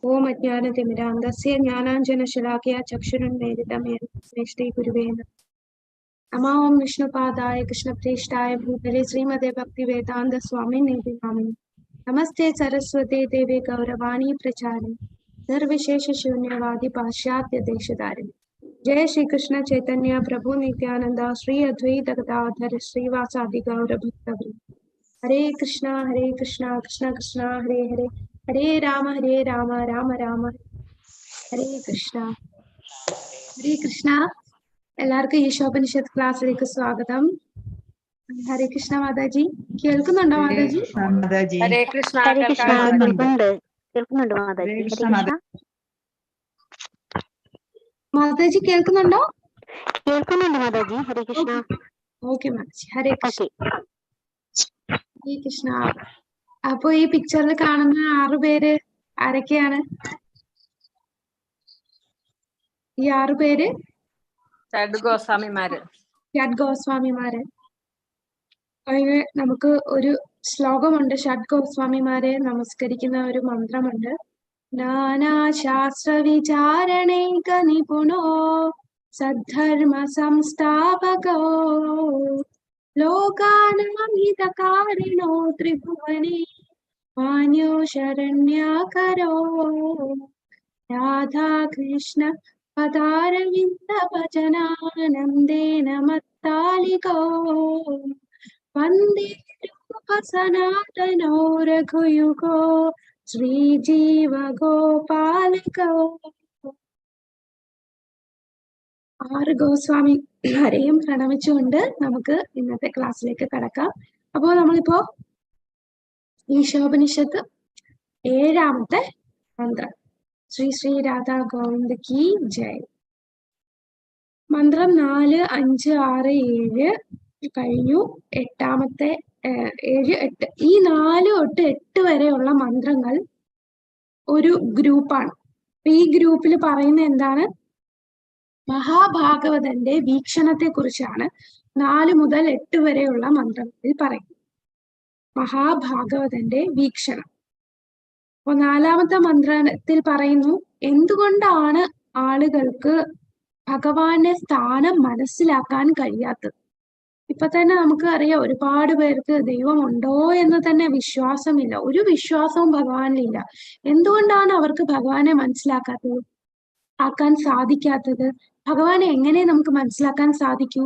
ओम अज्ञानतिमिरान्धस्य ज्ञानाञ्जनशलाकया चक्षुरुन्मीलितं येन तस्मै श्रीगुरुवे नमः। ओम विष्णुपादाय कृष्णप्रेष्ठाय भूतले श्रीमते भक्तिवेदान्त स्वामिने नमामि। नमस्ते सरस्वते देवे गौरवाणी प्रचारिणे सर्वशेष शून्यवादी पाश्चात्य देशधारिणे। जय श्री कृष्ण चैतन्य प्रभु नित्यानंद श्री अद्वैत गदाधर श्रीवासादि गौर भक्तवृंद। हरे कृष्णा कृष्णा कृष्णा हरे हरे, हरे राम राम राम हरे कृष्णा। हरे कृष्णा എല്ലാവർക്കും ഈശോപനിഷത്ത് ക്ലാസ്സിലേക്ക് സ്വാഗതം. ഹരേ കൃഷ്ണ മാതാജി, കേൾക്കുന്നുണ്ടോ മാതാജി? ഹരേ കൃഷ്ണ. കേൾക്കുന്നുണ്ട് മാതാജി, കേൾക്കുന്നുണ്ടോ? കേൾക്കുന്നുണ്ട് മാതാജി. ഹരേ കൃഷ്ണ. ഓക്കെ മാതാജി, ഹരേ കൃഷ്ണ. ഹരേ കൃഷ്ണ. അപ്പൊ ഈ പിക്ചറിൽ കാണുന്ന 6 പേര് ആരൊക്കെയാണ്? ഈ 6 പേര് ഷഡ്ഗോസ്വാമിമാര്. അതിന് നമുക്ക് ഒരു ശ്ലോകമുണ്ട്. ഷഡ്ഗോസ്വാമിമാരെ നമസ്കരിക്കുന്ന ഒരു മന്ത്രമുണ്ട്. നാനാശാസ്ത്ര വിചാരണൈക നിപുണോ സദ്ധർമ്മ സംസ്ഥാപകോ ലോകാനാം ഹിതകാരിണോ ത്രിഭുവനേ മാന്യോ ശരണ്യാകരോ രാധാകൃഷ്ണ പദാരവിന്ദ ഭജനാനന്ദേന മത്താലികോ വന്ദേ സനാതനോ രഘുയുഗോ ശ്രീജീവ ഗോപാലകോ. 6 ഗോസ്വാമി ഹരെയും പ്രണമിച്ചുകൊണ്ട് നമുക്ക് ഇന്നത്തെ ക്ലാസ്സിലേക്ക് കടക്കാം. അപ്പോൾ നമ്മളിപ്പോ ഈശോപനിഷത്ത് 7ാമത്തെ മന്ത്രം. ശ്രീ ശ്രീ രാധാ ഗോവിന്ദ കി ജയ്. മന്ത്രം 4, 5, 6, 7 കഴിഞ്ഞു. 8ാമത്തെ 7, 8 ഈ 4 തൊട്ട് 8 വരെയുള്ള മന്ത്രങ്ങൾ ഒരു ഗ്രൂപ്പാണ്. ഈ ഗ്രൂപ്പിൽ പറയുന്ന എന്താണ്? മഹാഭാഗവതന്റെ വീക്ഷണത്തെ കുറിച്ചാണ് 4 മുതൽ 8 വരെയുള്ള മന്ത്രങ്ങളിൽ പറയുന്നത്. മഹാഭാഗവതന്റെ വീക്ഷണം. അപ്പൊ 4ാമത്തെ മന്ത്രത്തിൽ പറയുന്നു, എന്തുകൊണ്ടാണ് ആളുകൾക്ക് ഭഗവാന്റെ സ്ഥാനം മനസ്സിലാക്കാൻ കഴിയാത്തത്? ഇപ്പൊ തന്നെ നമുക്ക് അറിയാം, ഒരുപാട് പേർക്ക് ദൈവമുണ്ടോ എന്ന് തന്നെ വിശ്വാസമില്ല. ഒരു വിശ്വാസവും ഭഗവാനിലില്ല. എന്തുകൊണ്ടാണ് അവർക്ക് ഭഗവാനെ ആക്കാൻ സാധിക്കാത്തത്? ഭഗവാനെ എങ്ങനെ നമുക്ക് മനസ്സിലാക്കാൻ സാധിക്കൂ?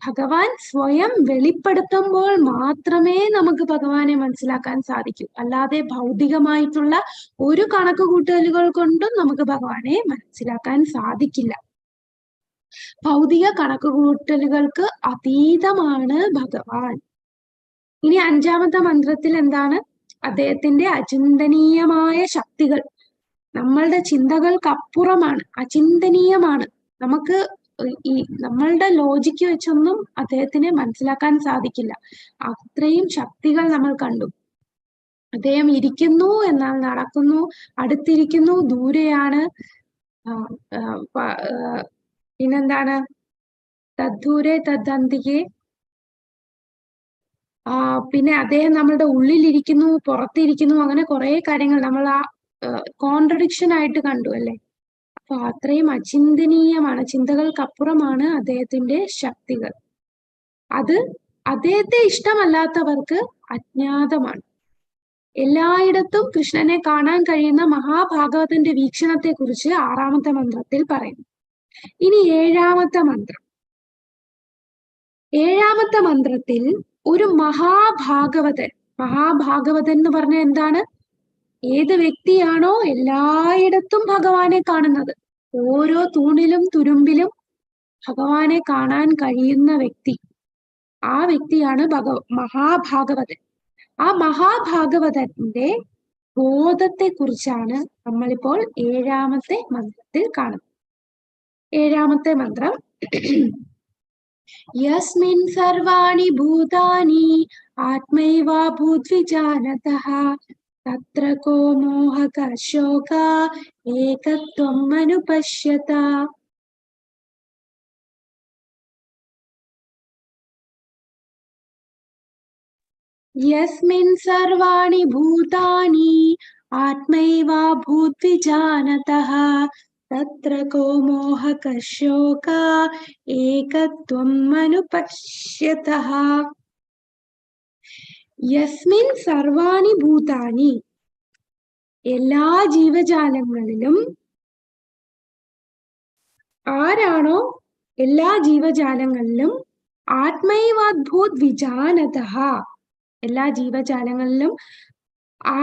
ഭഗവാൻ സ്വയം വെളിപ്പെടുത്തുമ്പോൾ മാത്രമേ നമുക്ക് ഭഗവാനെ മനസ്സിലാക്കാൻ സാധിക്കൂ. അല്ലാതെ ഭൗതികമായിട്ടുള്ള ഒരു കണക്കുകൂട്ടലുകൾ കൊണ്ടും നമുക്ക് ഭഗവാനെ മനസ്സിലാക്കാൻ സാധിക്കില്ല. ഭൗതിക കണക്കുകൂട്ടലുകൾക്ക് അതീതമാണ് ഭഗവാൻ. ഇനി 5ാമത്തെ മന്ത്രത്തിൽ എന്താണ്? അദ്ദേഹത്തിന്റെ അചിന്തനീയമായ ശക്തികൾ നമ്മളുടെ ചിന്തകൾക്കപ്പുറമാണ്, അചിന്തനീയമാണ്. നമുക്ക് നമ്മളുടെ ലോജിക്ക് വെച്ചൊന്നും അദ്ദേഹത്തിനെ മനസ്സിലാക്കാൻ സാധിക്കില്ല. അത്രയും ശക്തികൾ നമ്മൾ കണ്ടു. അദ്ദേഹം ഇരിക്കുന്നു എന്നാൽ നടക്കുന്നു, അടുത്തിരിക്കുന്നു, ദൂരെയാണ്. പിന്നെന്താണ്? തദ്ദൂരെ തദ്ദന്തികെ. പിന്നെ അദ്ദേഹം നമ്മളുടെ ഉള്ളിലിരിക്കുന്നു, പുറത്തിരിക്കുന്നു, അങ്ങനെ കുറെ കാര്യങ്ങൾ നമ്മൾ ആ കോൺട്രഡിക്ഷൻ ആയിട്ട് കണ്ടു അല്ലെ. അപ്പൊ അത്രയും അചിന്തനീയമാണ്, ചിന്തകൾക്കപ്പുറമാണ് അദ്ദേഹത്തിന്റെ ശക്തികൾ. അത് അദ്ദേഹത്തെ ഇഷ്ടമല്ലാത്തവർക്ക് അജ്ഞാതമാണ്. എല്ലായിടത്തും കൃഷ്ണനെ കാണാൻ കഴിയുന്ന മഹാഭാഗവതന്റെ വീക്ഷണത്തെ കുറിച്ച് 6ാമത്തെ മന്ത്രത്തിൽ പറയുന്നു. ഇനി 7ാമത്തെ മന്ത്രം. 7ാമത്തെ മന്ത്രത്തിൽ ഒരു മഹാഭാഗവതൻ എന്ന് പറഞ്ഞാൽ എന്താണ്? ഏത് വ്യക്തിയാണോ എല്ലായിടത്തും ഭഗവാനെ കാണുന്നത്, ഓരോ തൂണിലും തുരുമ്പിലും ഭഗവാനെ കാണാൻ കഴിയുന്ന വ്യക്തി, ആ വ്യക്തിയാണ് മഹാഭാഗവതൻ. ആ മഹാഭാഗവതന്റെ ബോധത്തെ കുറിച്ചാണ് നമ്മളിപ്പോൾ 7ാമത്തെ മന്ത്രത്തിൽ കാണുന്നത്. 7ാമത്തെ മന്ത്രം. യസ്മിൻ സർവാണി ഭൂതാനി ആത്മൈവ ഭൂദ്വിജാനതഃ തത്ര കോ മോഹക ശോക ഏകത്വം അനുപശ്യത. യസ്മിൻ സർവാണി ഭൂതാനി ആത്മൈവാ ഭൂദ്വിജാനതഃ തത്ര കോ മോഹക ശോക ഏകത്വം അനുപശ്യതഃ. യസ്മിൻ സർവാണി ഭൂതാനി, എല്ലാ ജീവജാലങ്ങളിലും, ആരാണോ എല്ലാ ജീവജാലങ്ങളിലും ആത്മൈവാദ്ഭൂത് വിജാനതഃ, എല്ലാ ജീവജാലങ്ങളിലും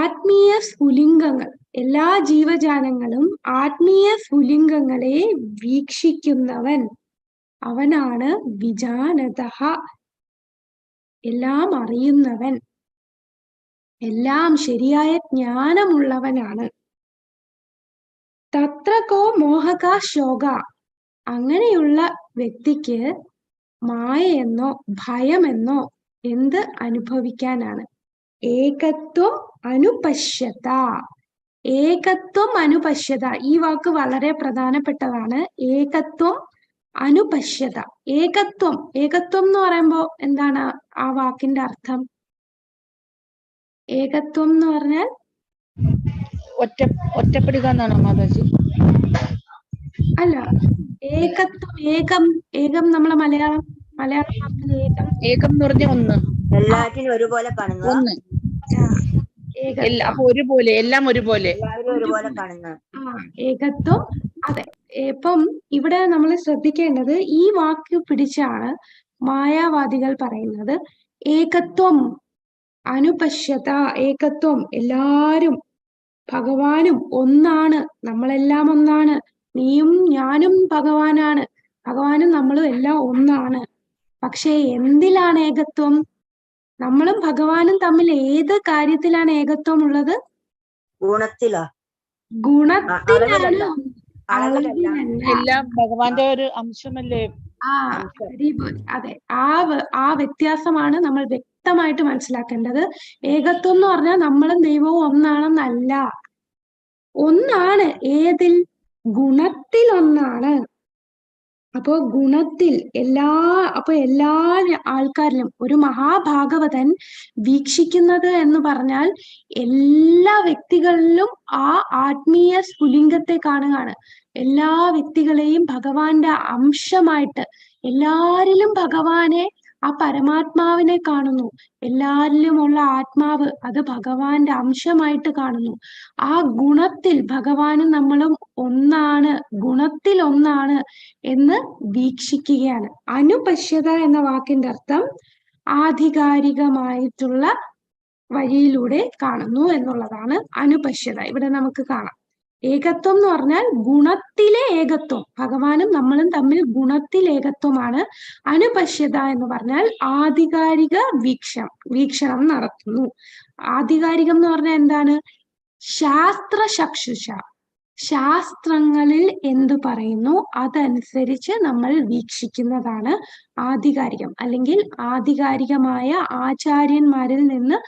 ആത്മീയ സ്ഫുലിംഗങ്ങൾ, എല്ലാ ജീവജാലങ്ങളും ആത്മീയ സ്ഫുലിംഗങ്ങളെ വീക്ഷിക്കുന്നവൻ, അവനാണ് വിജാനതഃ, എല്ലാം അറിയുന്നവൻ, എല്ലാം ശരിയായ ജ്ഞാനമുള്ളവനാണ്. തത്രകോ മോഹക ശോക, അങ്ങനെയുള്ള വ്യക്തിക്ക് മായയെന്നോ ഭയമെന്നോ എന്ത് അനുഭവിക്കാനാണ്? ഏകത്വം അനുപശ്യത, ഏകത്വം അനുപശ്യത, ഈ വാക്ക് വളരെ പ്രധാനപ്പെട്ടതാണ്. ഏകത്വം അനുപശ്യത. ഏകത്വം, ഏകത്വം എന്ന് പറയുമ്പോ എന്താണ് ആ വാക്കിന്റെ അർത്ഥം? ഏകത്വം എന്ന് പറഞ്ഞാൽ ഒറ്റപ്പെടുക എന്നാണോ മാതാജി? അല്ല, ഏകത്വം, ഏകം, ഏകം നമ്മളെ മലയാളം വാക്കിൽ ഏകം, ഏകം എന്ന് പറഞ്ഞ ഒന്ന്, എല്ലാറ്റിനും ഒരുപോലെ കാണുക, ഒന്ന്, ഏകത്വം, അപ്പൊ ഒരുപോലെ, എല്ലാം ഒരുപോലെ, എല്ലാവരും ഒരുപോലെ കാണുക. ഏകത്വം. അതെ, ഇപ്പം ഇവിടെ നമ്മൾ ശ്രദ്ധിക്കേണ്ടത്, ഈ വാക്ക് പിടിച്ചാണ് മായാവാദികൾ പറയുന്നത് ഏകത്വം അനുപശ്യത, ഏകത്വം, എല്ലാരും ഭഗവാനും ഒന്നാണ്, നമ്മളെല്ലാം ഒന്നാണ്, നീയും ഞാനും ഭഗവാനാണ്, ഭഗവാനും നമ്മളും എല്ലാം ഒന്നാണ്. പക്ഷെ എന്തിലാണ് ഏകത്വം? നമ്മളും ഭഗവാനും തമ്മിൽ ഏത് കാര്യത്തിലാണ് ഏകത്വം ഉള്ളത്? ഗുണത്തിലോ? ഗുണത്തിലാണ്, അളവിലല്ല. എല്ലാം ഭഗവാന്റെ ഒരു അംശമല്ലേ? Very good. അതെ, ആ വ്യത്യാസമാണ് നമ്മൾ വ്യക്തമായിട്ട് മനസ്സിലാക്കേണ്ടത്. ഏകത്വം എന്ന് പറഞ്ഞാൽ നമ്മളും ദൈവവും ഒന്നാണെന്നല്ല. ഒന്നാണ്, ഏതിൽ? ഗുണത്തിൽ ഒന്നാണ്. അപ്പോ ഗുണത്തിൽ എല്ലാ ആൾക്കാരിലും ഒരു മഹാഭാഗവതൻ വീക്ഷിക്കുന്നത് എന്ന് പറഞ്ഞാൽ എല്ലാ വ്യക്തികളിലും ആ ആത്മീയ സ്ഫുലിംഗത്തെ കാണുകയാണ്. എല്ലാ വ്യക്തികളെയും ഭഗവാന്റെ അംശമായിട്ട്, എല്ലാരിലും ഭഗവാനെ, ആ പരമാത്മാവിനെ കാണുന്നു. എല്ലാരിലുമുള്ള ആത്മാവ് അത് ഭഗവാന്റെ അംശമായിട്ട് കാണുന്നു. ആ ഗുണത്തിൽ ഭഗവാനും നമ്മളും ഒന്നാണ്, ഗുണത്തിൽ ഒന്നാണ് എന്ന് വീക്ഷിക്കുകയാണ്. അനുപശ്യത എന്ന വാക്കിന്റെ അർത്ഥം ആധികാരികമായിട്ടുള്ള വഴിയിലൂടെ കാണുന്നു എന്നുള്ളതാണ് അനുപശ്യത. ഇവിടെ നമുക്ക് കാണാം, ഏകത്വം എന്ന് പറഞ്ഞാൽ ഗുണത്തിലെ ഏകത്വം, ഭഗവാനും നമ്മളും തമ്മിൽ ഗുണത്തിൽ ഏകത്വമാണ്. അനുപശ്യത എന്ന് പറഞ്ഞാൽ ആധികാരിക വീക്ഷണം നടത്തുന്നു. ആധികാരികം എന്ന് പറഞ്ഞാൽ എന്താണ്? ശാസ്ത്രചക്ഷുഷ, ശാസ്ത്രങ്ങളിൽ എന്തു പറയുന്നു അതനുസരിച്ച് നമ്മൾ വീക്ഷിക്കുന്നതാണ് ആധികാരികം. അല്ലെങ്കിൽ ആധികാരികമായ ആചാര്യന്മാരിൽ നിന്ന്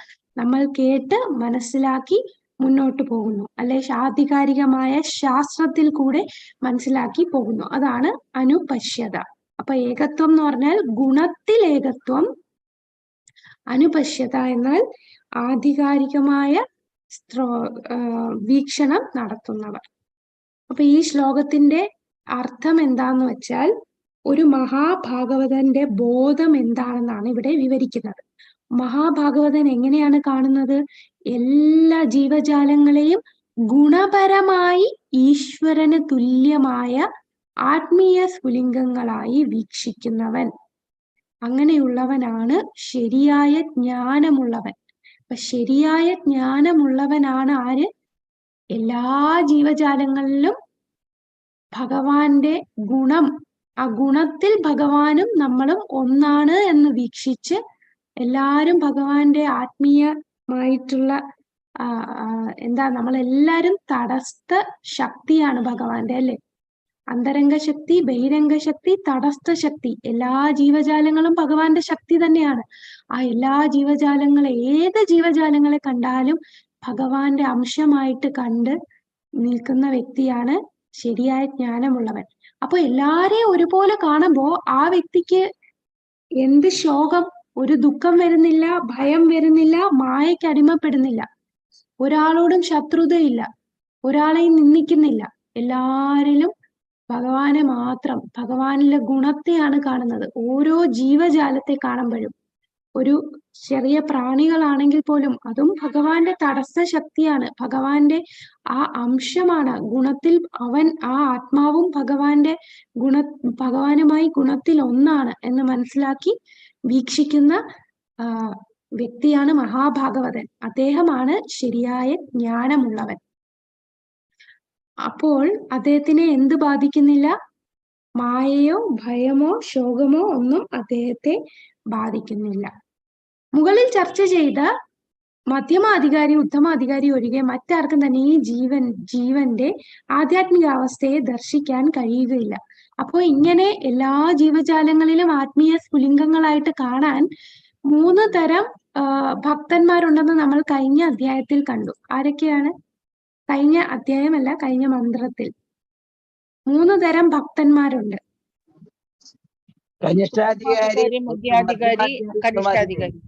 നമ്മൾ കേട്ട് മനസ്സിലാക്കി മുന്നോട്ട് പോകുന്നു, അല്ലെ ആധികാരികമായ ശാസ്ത്രത്തിൽ കൂടെ മനസ്സിലാക്കി പോകുന്നു. അതാണ് അനുപശ്യത. അപ്പൊ ഏകത്വം എന്ന് പറഞ്ഞാൽ ഗുണത്തിൽ ഏകത്വം, അനുപശ്യത എന്നാൽ ആധികാരികമായ വീക്ഷണം നടത്തുന്നവർ. അപ്പൊ ഈ ശ്ലോകത്തിന്റെ അർത്ഥം എന്താന്ന് വെച്ചാൽ, ഒരു മഹാഭാഗവതന്റെ ബോധം എന്താണെന്നാണ് ഇവിടെ വിവരിക്കുന്നത്. മഹാഭാഗവതൻ എങ്ങനെയാണ് കാണുന്നത്? എല്ലാ ജീവജാലങ്ങളെയും ഗുണപരമായി ഈശ്വരന് തുല്യമായ ആത്മീയ സ്ഫുലിംഗങ്ങളായി വീക്ഷിക്കുന്നവൻ. അങ്ങനെയുള്ളവനാണ് ശരിയായ ജ്ഞാനമുള്ളവൻ. അപ്പൊ ശരിയായ ജ്ഞാനമുള്ളവനാണ് ആര്? എല്ലാ ജീവജാലങ്ങളിലും ഭഗവാന്റെ ഗുണം, ആ ഗുണത്തിൽ ഭഗവാനും നമ്മളും ഒന്നാണ് എന്ന് വീക്ഷിച്ച് എല്ലാരും ഭഗവാന്റെ ആത്മീയമായിട്ടുള്ള നമ്മളെല്ലാരും തടസ്ഥ ശക്തിയാണ് ഭഗവാന്റെ, അല്ലെ? അന്തരംഗ ശക്തി, ബഹിരംഗ ശക്തി, തടസ്ഥ ശക്തി, എല്ലാ ജീവജാലങ്ങളും ഭഗവാന്റെ ശക്തി തന്നെയാണ്. ആ എല്ലാ ഏത് ജീവജാലങ്ങളെ കണ്ടാലും ഭഗവാന്റെ അംശമായിട്ട് കണ്ട് നിൽക്കുന്ന വ്യക്തിയാണ് ശരിയായ ജ്ഞാനമുള്ളവൻ. അപ്പൊ എല്ലാരെയും ഒരുപോലെ കാണുമ്പോ ആ വ്യക്തിക്ക് എന്ത് ശോകം ഒരു ദുഃഖം വരുന്നില്ല, ഭയം വരുന്നില്ല, മായയ്ക്ക് അടിമപ്പെടുന്നില്ല, ഒരാളോടും ശത്രുതയില്ല, ഒരാളെയും നിന്ദിക്കുന്നില്ല. എല്ലാരിലും ഭഗവാനെ മാത്രം, ഭഗവാനിലെ ഗുണത്തെയാണ് കാണുന്നത്. ഓരോ ജീവജാലത്തെ കാണുമ്പോഴും, ഒരു ചെറിയ പ്രാണികളാണെങ്കിൽ പോലും അതും ഭഗവാന്റെ തടസ്സ ശക്തിയാണ്, ഭഗവാന്റെ ആ അംശമാണ്. ഗുണത്തിൽ ആ ആത്മാവും ഭഗവാനുമായി ഗുണത്തിൽ ഒന്നാണ് എന്ന് മനസ്സിലാക്കി വീക്ഷിക്കുന്ന വ്യക്തിയാണ് മഹാഭാഗവതൻ. അദ്ദേഹമാണ് ശരിയായ ജ്ഞാനമുള്ളവൻ. അപ്പോൾ അദ്ദേഹത്തിനെ എന്ത് ബാധിക്കുന്നില്ല? മായയോ ഭയമോ ശോകമോ ഒന്നും അദ്ദേഹത്തെ ബാധിക്കുന്നില്ല. മുകളിൽ ചർച്ച ചെയ്ത മധ്യമാധികാരി ഉത്തമാധികാരി ഒഴികെ മറ്റാർക്കും തന്നെ ഈ ജീവന്റെ ആധ്യാത്മിക അവസ്ഥയെ ദർശിക്കാൻ കഴിയുകയില്ല. അപ്പോൾ ഇങ്ങനെ എല്ലാ ജീവജാലങ്ങളിലും ആത്മീയ സ്ഫുലിംഗങ്ങളായിട്ട് കാണാൻ 3 തരം ഭക്തന്മാരുണ്ടെന്ന് നമ്മൾ കഴിഞ്ഞ അധ്യായത്തിൽ കണ്ടു. ആരൊക്കെയാണ്? കഴിഞ്ഞ അധ്യായമല്ല, കഴിഞ്ഞ മന്ത്രത്തിൽ 3 തരം ഭക്തന്മാരുണ്ട്. മധ്യാധികാരി, കനിഷ്ഠാധികാരി.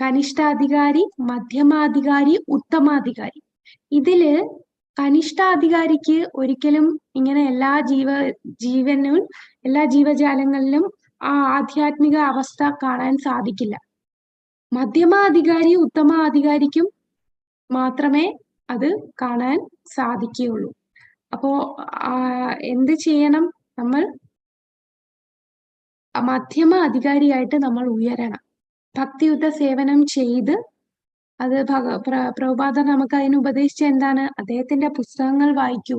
കനിഷ്ഠാധികാരി, മധ്യമാധികാരി, ഉത്തമാധികാരി. ഇതില് കനിഷ്ഠാധികാരിക്ക് ഒരിക്കലും ഇങ്ങനെ എല്ലാ ജീവജാലങ്ങളിലും ആ ആധ്യാത്മിക അവസ്ഥ കാണാൻ സാധിക്കില്ല. മധ്യമാധികാരി ഉത്തമാധികാരിക്കും മാത്രമേ അത് കാണാൻ സാധിക്കുകയുള്ളൂ. അപ്പോ എന്ത് ചെയ്യണം? നമ്മൾ മധ്യമ അധികാരിയായിട്ട് നമ്മൾ ഉയരണം. ഭക്തിയുത സേവനം ചെയ്ത് അത് പ്രഭുപാദർ നമുക്ക് അതിന് ഉപദേശിച്ച എന്താണ്? അദ്ദേഹത്തിന്റെ പുസ്തകങ്ങൾ വായിക്കൂ,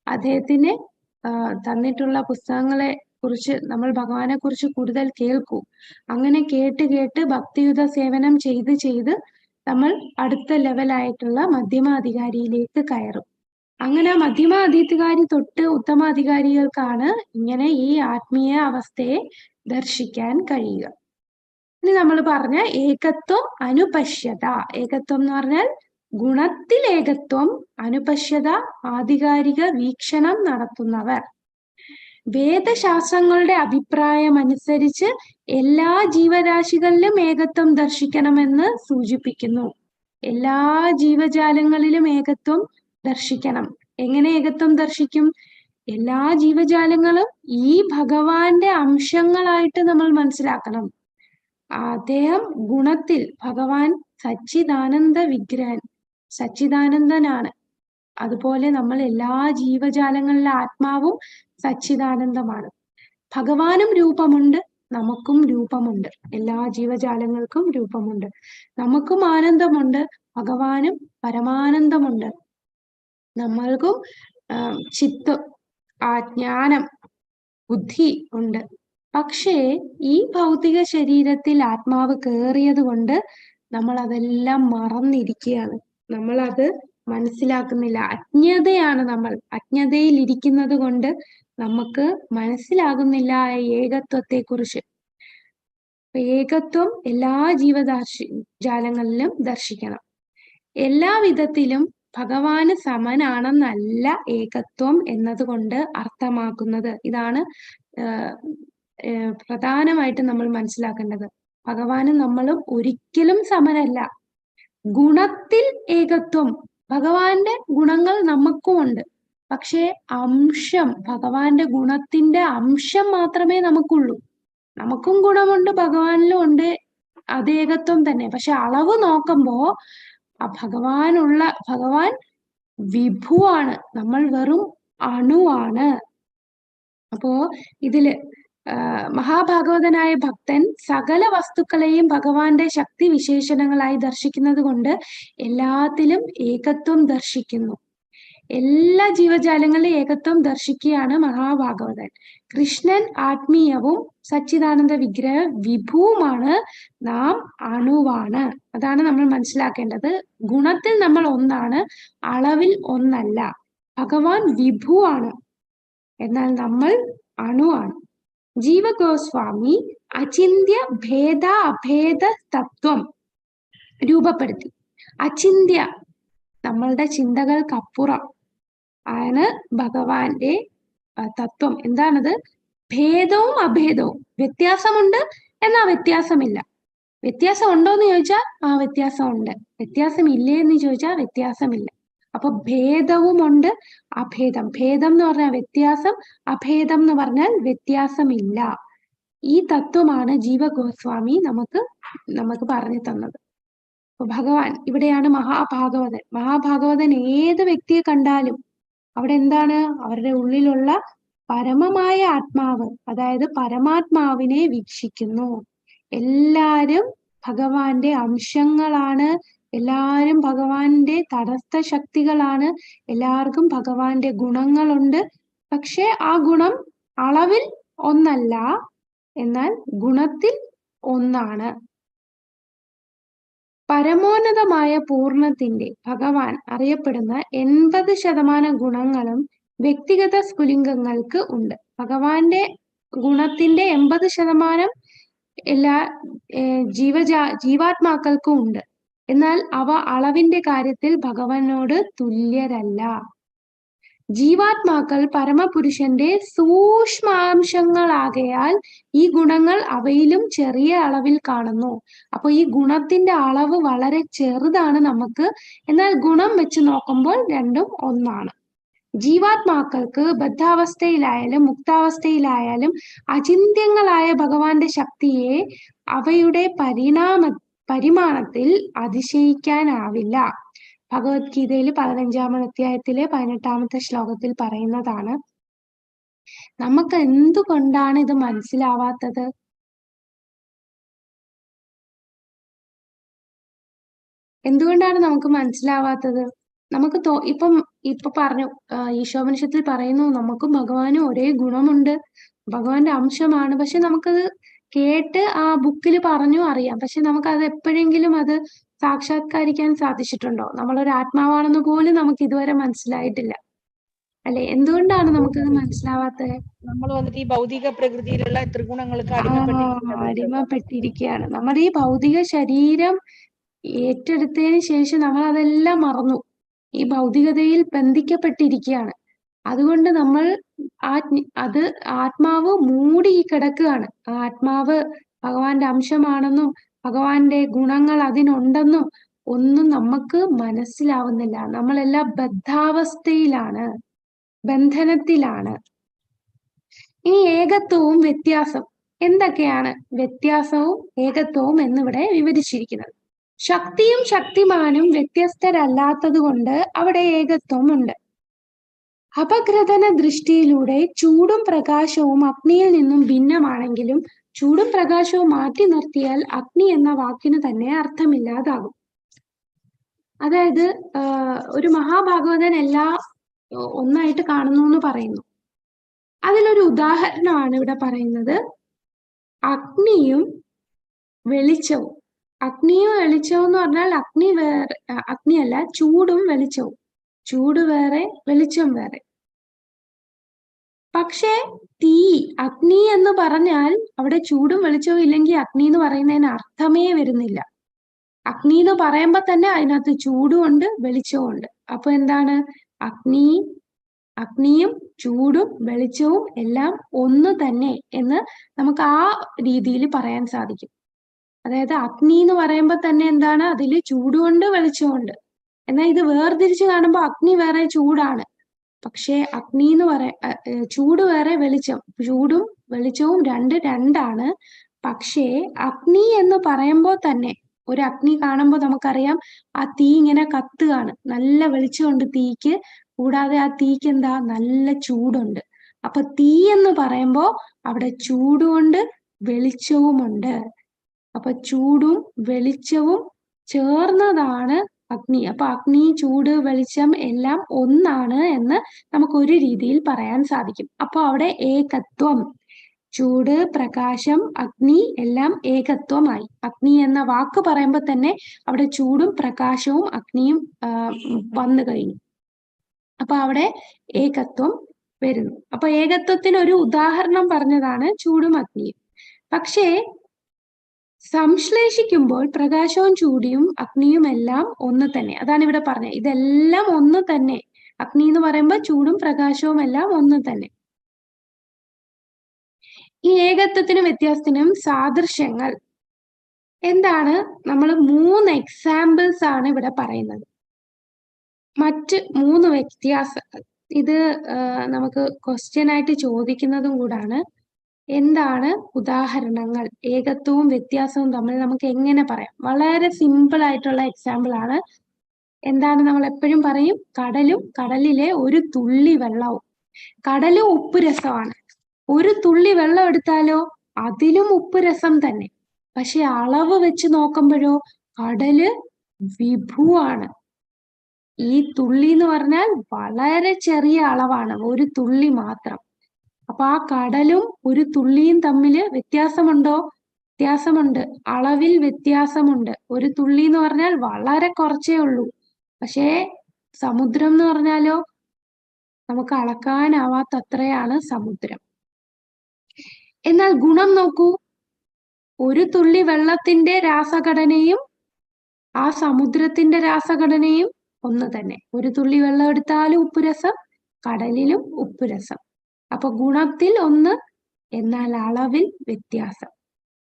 അദ്ദേഹത്തിന് തന്നിട്ടുള്ള പുസ്തകങ്ങളെ കുറിച്ച് നമ്മൾ ഭഗവാനെ കുറിച്ച് കൂടുതൽ കേൾക്കൂ. അങ്ങനെ കേട്ട് ഭക്തിയുത സേവനം ചെയ്ത് നമ്മൾ അടുത്ത ലെവലായിട്ടുള്ള മധ്യമാധികാരിയിലേക്ക് കയറും. അങ്ങനെ മധ്യമാധികാരി തൊട്ട് ഉത്തമാധികാരികൾക്കാണ് ഇങ്ങനെ ഈ ആത്മീയ അവസ്ഥയെ ദർശിക്കാൻ കഴിയുക. ഇനി നമ്മൾ പറഞ്ഞ ഏകത്വം, അനുപശ്യത. ഏകത്വം എന്ന് പറഞ്ഞാൽ ഗുണത്തിൽ ഏകത്വം, അനുപശ്യത ആധികാരിക വീക്ഷണം നടത്തുന്നവർ. വേദശാസ്ത്രങ്ങളുടെ അഭിപ്രായം അനുസരിച്ച് എല്ലാ ജീവരാശികളിലും ഏകത്വം ദർശിക്കണമെന്ന് സൂചിപ്പിക്കുന്നു. എല്ലാ ജീവജാലങ്ങളിലും ഏകത്വം ദർശിക്കണം. എങ്ങനെ ഏകത്വം ദർശിക്കും? എല്ലാ ജീവജാലങ്ങളും ഈ ഭഗവാന്റെ അംശങ്ങളായിട്ട് നമ്മൾ മനസ്സിലാക്കണം. അദ്ദേഹം ഗുണത്തിൽ, ഭഗവാൻ സച്ചിദാനന്ദ വിഗ്രഹൻ, സച്ചിദാനന്ദനാണ്. അതുപോലെ നമ്മൾ എല്ലാ ജീവജാലങ്ങളിലെ ആത്മാവും സച്ചിദാനന്ദമാണ്. ഭഗവാനും രൂപമുണ്ട്, നമുക്കും രൂപമുണ്ട്, എല്ലാ ജീവജാലങ്ങൾക്കും രൂപമുണ്ട്. നമുക്കും ആനന്ദമുണ്ട്, ഭഗവാനും പരമാനന്ദമുണ്ട്. നമ്മൾക്കും ചിത്തം, ജ്ഞാനം, ബുദ്ധി ഉണ്ട്. പക്ഷേ ഈ ഭൗതിക ശരീരത്തിൽ ആത്മാവ് കയറിയത് കൊണ്ട് നമ്മൾ അതെല്ലാം മറന്നിരിക്കുകയാണ്. നമ്മൾ അത് മനസ്സിലാക്കുന്നില്ല. അജ്ഞതയാണ്. നമ്മൾ അജ്ഞതയിൽ ഇരിക്കുന്നത് കൊണ്ട് നമുക്ക് മനസ്സിലാകുന്നില്ല ഏകത്വത്തെ കുറിച്ച്. ഏകത്വം എല്ലാ ജീവജാലങ്ങളിലും ദർശിക്കണം. എല്ലാ വിധത്തിലും ഭഗവാന് സമനാണെന്നല്ല ഏകത്വം എന്നതുകൊണ്ട് അർത്ഥമാക്കുന്നത്. ഇതാണ് പ്രധാനമായിട്ട് നമ്മൾ മനസ്സിലാക്കേണ്ടത്. ഭഗവാനും നമ്മളും ഒരിക്കലും സമനല്ല. ഗുണത്തിൽ ഏകത്വം, ഭഗവാന്റെ ഗുണങ്ങൾ നമുക്കും ഉണ്ട്. പക്ഷേ അംശം, ഭഗവാന്റെ ഗുണത്തിന്റെ അംശം മാത്രമേ നമുക്കുള്ളൂ. നമുക്കും ഗുണമുണ്ട്, ഭഗവാനിലും ഉണ്ട്, അത് ഏകത്വം തന്നെ. പക്ഷെ അളവ് നോക്കുമ്പോ ഭഗവാൻ വിഭുവാണ്, നമ്മൾ വെറും അണുവാണ്. അപ്പോ ഇതില് മഹാഭാഗവതനായ ഭക്തൻ സകല വസ്തുക്കളെയും ഭഗവാന്റെ ശക്തി വിശേഷണങ്ങളായി ദർശിക്കുന്നത് കൊണ്ട് എല്ലാത്തിലും ഏകത്വം ദർശിക്കുന്നു. എല്ലാ ജീവജാലങ്ങളിലും ഏകത്വം ദർശിക്കുകയാണ് മഹാഭാഗവതൻ. കൃഷ്ണൻ ആത്മീയവും സച്ചിദാനന്ദ വിഗ്രഹ വിഭുവുമാണ്, നാം അണുവാണ്. അതാണ് നമ്മൾ മനസ്സിലാക്കേണ്ടത്. ഗുണത്തിൽ നമ്മൾ ഒന്നാണ്, അളവിൽ ഒന്നല്ല. ഭഗവാൻ വിഭുവാണ്, എന്നാൽ നമ്മൾ അണുവാണ്. ജീവഗോസ്വാമി അചിന്ത്യ ഭേദ അഭേദ തത്വം രൂപപ്പെടുത്തി. അചിന്ത്യ, നമ്മളുടെ ചിന്തകൾക്കപ്പുറം ആണ് ഭഗവാന്റെ തത്വം. എന്താണത്? ഭേദവും അഭേദവും. വ്യത്യാസമുണ്ട്, എന്നാൽ വ്യത്യാസമില്ല. വ്യത്യാസം ഉണ്ടോന്ന് ചോദിച്ചാൽ ആ വ്യത്യാസമുണ്ട്. വ്യത്യാസമില്ലേ എന്ന് ചോദിച്ചാൽ വ്യത്യാസമില്ല. അപ്പൊ ഭേദവുമുണ്ട്, അഭേദം. ഭേദം എന്ന് പറഞ്ഞാൽ വ്യത്യാസം, അഭേദം എന്ന് പറഞ്ഞാൽ വ്യത്യാസമില്ല. ഈ തത്വമാണ് ജീവഗോസ്വാമി നമുക്ക് പറഞ്ഞു തന്നത്. അപ്പൊ ഭഗവാൻ ഇവിടെയാണ് മഹാഭാഗവതൻ. മഹാഭാഗവതൻ ഏത് വ്യക്തിയെ കണ്ടാലും അവിടെ എന്താണ്? അവരുടെ ഉള്ളിലുള്ള പരമമായ ആത്മാവ്, അതായത് പരമാത്മാവിനെ വീക്ഷിക്കുന്നു. എല്ലാരും ഭഗവാന്റെ അംശങ്ങളാണ്, എല്ലാരും ഭഗവാന്റെ തടസ്ഥ ശക്തികളാണ്, എല്ലാവർക്കും ഭഗവാന്റെ ഗുണങ്ങളുണ്ട്. പക്ഷെ ആ ഗുണം അളവിൽ ഒന്നല്ല, എന്നാൽ ഗുണത്തിൽ ഒന്നാണ്. പരമോന്നതമായ പൂർണ്ണത്തിന്റെ ഭഗവാൻ അറിയപ്പെടുന്ന 80% ഗുണങ്ങളും വ്യക്തിഗത സ്ഫുലിംഗങ്ങൾക്ക് ഉണ്ട്. ഭഗവാന്റെ ഗുണത്തിന്റെ 80% എല്ലാ ജീവാത്മാക്കൾക്കും ഉണ്ട്. എന്നാൽ അവ അളവിന്റെ കാര്യത്തിൽ ഭഗവാനോട് തുല്യരല്ല. ജീവാത്മാക്കൾ പരമപുരുഷന്റെ സൂക്ഷ്മാംശങ്ങളാകയാൽ ഈ ഗുണങ്ങൾ അവയിലും ചെറിയ അളവിൽ കാണുന്നു. അപ്പൊ ഈ ഗുണത്തിന്റെ അളവ് വളരെ ചെറുതാണ് നമുക്ക്, എന്നാൽ ഗുണം വെച്ച് നോക്കുമ്പോൾ രണ്ടും ഒന്നാണ്. ജീവാത്മാക്കൾക്ക് ബദ്ധാവസ്ഥയിലായാലും മുക്താവസ്ഥയിലായാലും അചിന്ത്യങ്ങളായ ഭഗവാന്റെ ശക്തിയെ അവയുടെ പരിമാണത്തിൽ അതിശയിക്കാനാവില്ല. ഭഗവത്ഗീതയിൽ 15-ാം അധ്യായത്തിലെ 18-ാമത്തെ ശ്ലോകത്തിൽ പറയുന്നതാണ്. നമുക്ക് എന്തുകൊണ്ടാണ് ഇത് മനസ്സിലാവാത്തത്? എന്തുകൊണ്ടാണ് നമുക്ക് മനസ്സിലാവാത്തത്? നമുക്ക് ഇപ്പൊ പറഞ്ഞു, ഈശോപനിഷത്തിൽ പറയുന്നു നമുക്കും ഭഗവാനും ഒരേ ഗുണമുണ്ട്, ഭഗവാന്റെ അംശമാണ്. പക്ഷെ നമുക്കത് കേട്ട് ആ ബുക്കിൽ പറഞ്ഞു അറിയാം. പക്ഷെ നമുക്കത് എപ്പോഴെങ്കിലും അത് സാക്ഷാത്കരിക്കാൻ സാധിച്ചിട്ടുണ്ടോ? നമ്മളൊരു ആത്മാവാണെന്ന് പോലും നമുക്ക് ഇതുവരെ മനസ്സിലായിട്ടില്ല, അല്ലെ? എന്തുകൊണ്ടാണ് നമുക്കത് മനസ്സിലാവാത്തത്? നമ്മൾ വന്നിട്ട് ഈ ഭൗതിക പ്രകൃതിയിലുള്ള ത്രിഗുണങ്ങൾക്ക് അടിമപ്പെട്ടിരിക്കുകയാണ്. നമ്മുടെ ഈ ഭൗതിക ശരീരം ഏറ്റെടുത്തതിന് ശേഷം നമ്മൾ അതെല്ലാം മറന്നു, ഈ ഭൗതികതയിൽ ബന്ധിക്കപ്പെട്ടിരിക്കുകയാണ്. അതുകൊണ്ട് നമ്മൾ ആത്മാവ് മൂടി കിടക്കുകയാണ്. ആ ആത്മാവ് ഭഗവാന്റെ അംശമാണെന്നും ഭഗവാന്റെ ഗുണങ്ങൾ അതിനുണ്ടെന്നും ഒന്നും നമുക്ക് മനസ്സിലാവുന്നില്ല. നമ്മളെല്ലാം ബദ്ധാവസ്ഥയിലാണ്, ബന്ധനത്തിലാണ്. ഇനി ഏകത്വവും വ്യത്യാസം എന്തൊക്കെയാണ്? വ്യത്യാസവും ഏകത്വവും എന്നിവിടെ വിവരിച്ചിരിക്കുന്നത്. ശക്തിയും ശക്തിമാനും വ്യത്യസ്തരല്ലാത്തത് കൊണ്ട് അവിടെ ഏകത്വമുണ്ട്. അപഗ്രഥന ദൃഷ്ടിയിലൂടെ ചൂടും പ്രകാശവും അഗ്നിയിൽ നിന്നും ഭിന്നമാണെങ്കിലും ചൂടും പ്രകാശവും മാറ്റി നിർത്തിയാൽ അഗ്നി എന്ന വാക്കിന് തന്നെ അർത്ഥമില്ലാതാകും. അതായത് ഒരു മഹാഭാഗവതൻ എല്ലാം ഒന്നായിട്ട് കാണുന്നു എന്ന് പറയുന്നു. അതിലൊരു ഉദാഹരണമാണ് ഇവിടെ പറയുന്നത്. അഗ്നിയും വെളിച്ചവും. അഗ്നിയും വെളിച്ചവും എന്ന് പറഞ്ഞാൽ അഗ്നിയല്ല, ചൂടും വെളിച്ചവും. ചൂട് വേറെ, വെളിച്ചം വേറെ. പക്ഷേ അഗ്നി എന്ന് പറഞ്ഞാൽ അവിടെ ചൂടും വെളിച്ചവും ഇല്ലെങ്കിൽ അഗ്നി എന്ന് പറയുന്നതിന് അർത്ഥമേ വരുന്നില്ല. അഗ്നി എന്ന് പറയുമ്പോ തന്നെ അതിനകത്ത് ചൂടും ഉണ്ട്, വെളിച്ചവും ഉണ്ട്. അപ്പൊ എന്താണ്? അഗ്നിയും ചൂടും വെളിച്ചവും എല്ലാം ഒന്ന് തന്നെ എന്ന് നമുക്ക് ആ രീതിയിൽ പറയാൻ സാധിക്കും. അതായത് അഗ്നി എന്ന് പറയുമ്പോ തന്നെ എന്താണ്? അതിൽ ചൂടുമുണ്ട്, വെളിച്ചമുണ്ട്. എന്നാൽ ഇത് വേർതിരിച്ച് കാണുമ്പോൾ അഗ്നി വേറെ, ചൂടാണ്. പക്ഷേ അഗ്നി എന്ന് ചൂട് വേറെ, ചൂടും വെളിച്ചവും രണ്ടാണ്. പക്ഷേ അഗ്നി എന്ന് പറയുമ്പോൾ തന്നെ ഒരു അഗ്നി കാണുമ്പോൾ നമുക്കറിയാം ആ തീ ഇങ്ങനെ കത്തുകയാണ്, നല്ല വെളിച്ചമുണ്ട് തീക്ക്, കൂടാതെ ആ തീക്ക് എന്താ? നല്ല ചൂടുണ്ട്. അപ്പൊ തീ എന്ന് പറയുമ്പോ അവിടെ ചൂടുമുണ്ട്, വെളിച്ചവുമുണ്ട്. അപ്പൊ ചൂടും വെളിച്ചവും ചേർന്നതാണ് അഗ്നി. അപ്പൊ അഗ്നി, ചൂട്, വെളിച്ചം എല്ലാം ഒന്നാണ് എന്ന് നമുക്ക് ഒരു രീതിയിൽ പറയാൻ സാധിക്കും. അപ്പൊ അവിടെ ഏകത്വം, ചൂട്, പ്രകാശം, അഗ്നി എല്ലാം ഏകത്വമായി. അഗ്നി എന്ന വാക്ക് പറയുമ്പോൾ തന്നെ അവിടെ ചൂടും പ്രകാശവും അഗ്നിയും വന്നു കഴിഞ്ഞു. അപ്പൊ അവിടെ ഏകത്വം വരുന്നു. അപ്പൊ ഏകത്വത്തിന് ഒരു ഉദാഹരണം പറഞ്ഞതാണ് ചൂടും അഗ്നിയും. പക്ഷേ സംശ്ലേഷിക്കുമ്പോൾ പ്രകാശവും ചൂടിയും അഗ്നിയും എല്ലാം ഒന്ന് തന്നെ. അതാണ് ഇവിടെ പറഞ്ഞത്, ഇതെല്ലാം ഒന്ന് തന്നെ. അഗ്നി എന്ന് പറയുമ്പോൾ ചൂടും പ്രകാശവും എല്ലാം ഒന്ന് തന്നെ. ഈ ഏകത്വത്തിനും വ്യത്യാസത്തിനും സാദൃശ്യങ്ങൾ എന്താണ് നമ്മൾ 3 എക്സാമ്പിൾസ് ആണ് ഇവിടെ പറയുന്നത്. മറ്റ് 3 വ്യത്യാസങ്ങൾ ഇത് നമുക്ക് ക്വസ്റ്റ്യൻ ആയിട്ട് ചോദിക്കുന്നതും കൂടാണ്. എന്താണ് ഉദാഹരണങ്ങൾ, ഏകത്വവും വ്യത്യാസവും തമ്മിൽ നമുക്ക് എങ്ങനെ പറയാം? വളരെ സിമ്പിൾ ആയിട്ടുള്ള എക്സാമ്പിൾ ആണ്. എന്താണ് നമ്മൾ എപ്പോഴും പറയും, കടലും കടലിലെ ഒരു തുള്ളി വെള്ളവും. കടലും ഉപ്പ് രസമാണ്. ഒരു തുള്ളി വെള്ളം എടുത്താലോ അതിലും ഉപ്പ് രസം തന്നെ. പക്ഷെ അളവ് വെച്ച് നോക്കുമ്പോഴോ കടല് വിഭുവാണ്. ഈ തുള്ളി എന്ന് പറഞ്ഞാൽ വളരെ ചെറിയ അളവാണ്, ഒരു തുള്ളി മാത്രം. അപ്പൊ ആ കടലും ഒരു തുള്ളിയും തമ്മില് വ്യത്യാസമുണ്ടോ? വ്യത്യാസമുണ്ട്, അളവിൽ വ്യത്യാസമുണ്ട്. ഒരു തുള്ളി എന്ന് പറഞ്ഞാൽ വളരെ കുറച്ചേ ഉള്ളൂ. പക്ഷേ സമുദ്രം എന്ന് പറഞ്ഞാലോ നമുക്ക് അളക്കാനാവാത്തത്രയാണ് സമുദ്രം. എന്നാൽ ഗുണം നോക്കൂ, ഒരു തുള്ളി വെള്ളത്തിന്റെ രാസഘടനയും ആ സമുദ്രത്തിന്റെ രാസഘടനയും ഒന്ന് തന്നെ. ഒരു തുള്ളി വെള്ളം എടുത്താലും ഉപ്പുരസം, കടലിലും ഉപ്പുരസം. അപ്പൊ ഗുണത്തിൽ ഒന്ന്, എന്നാൽ അളവിൽ വ്യത്യാസം.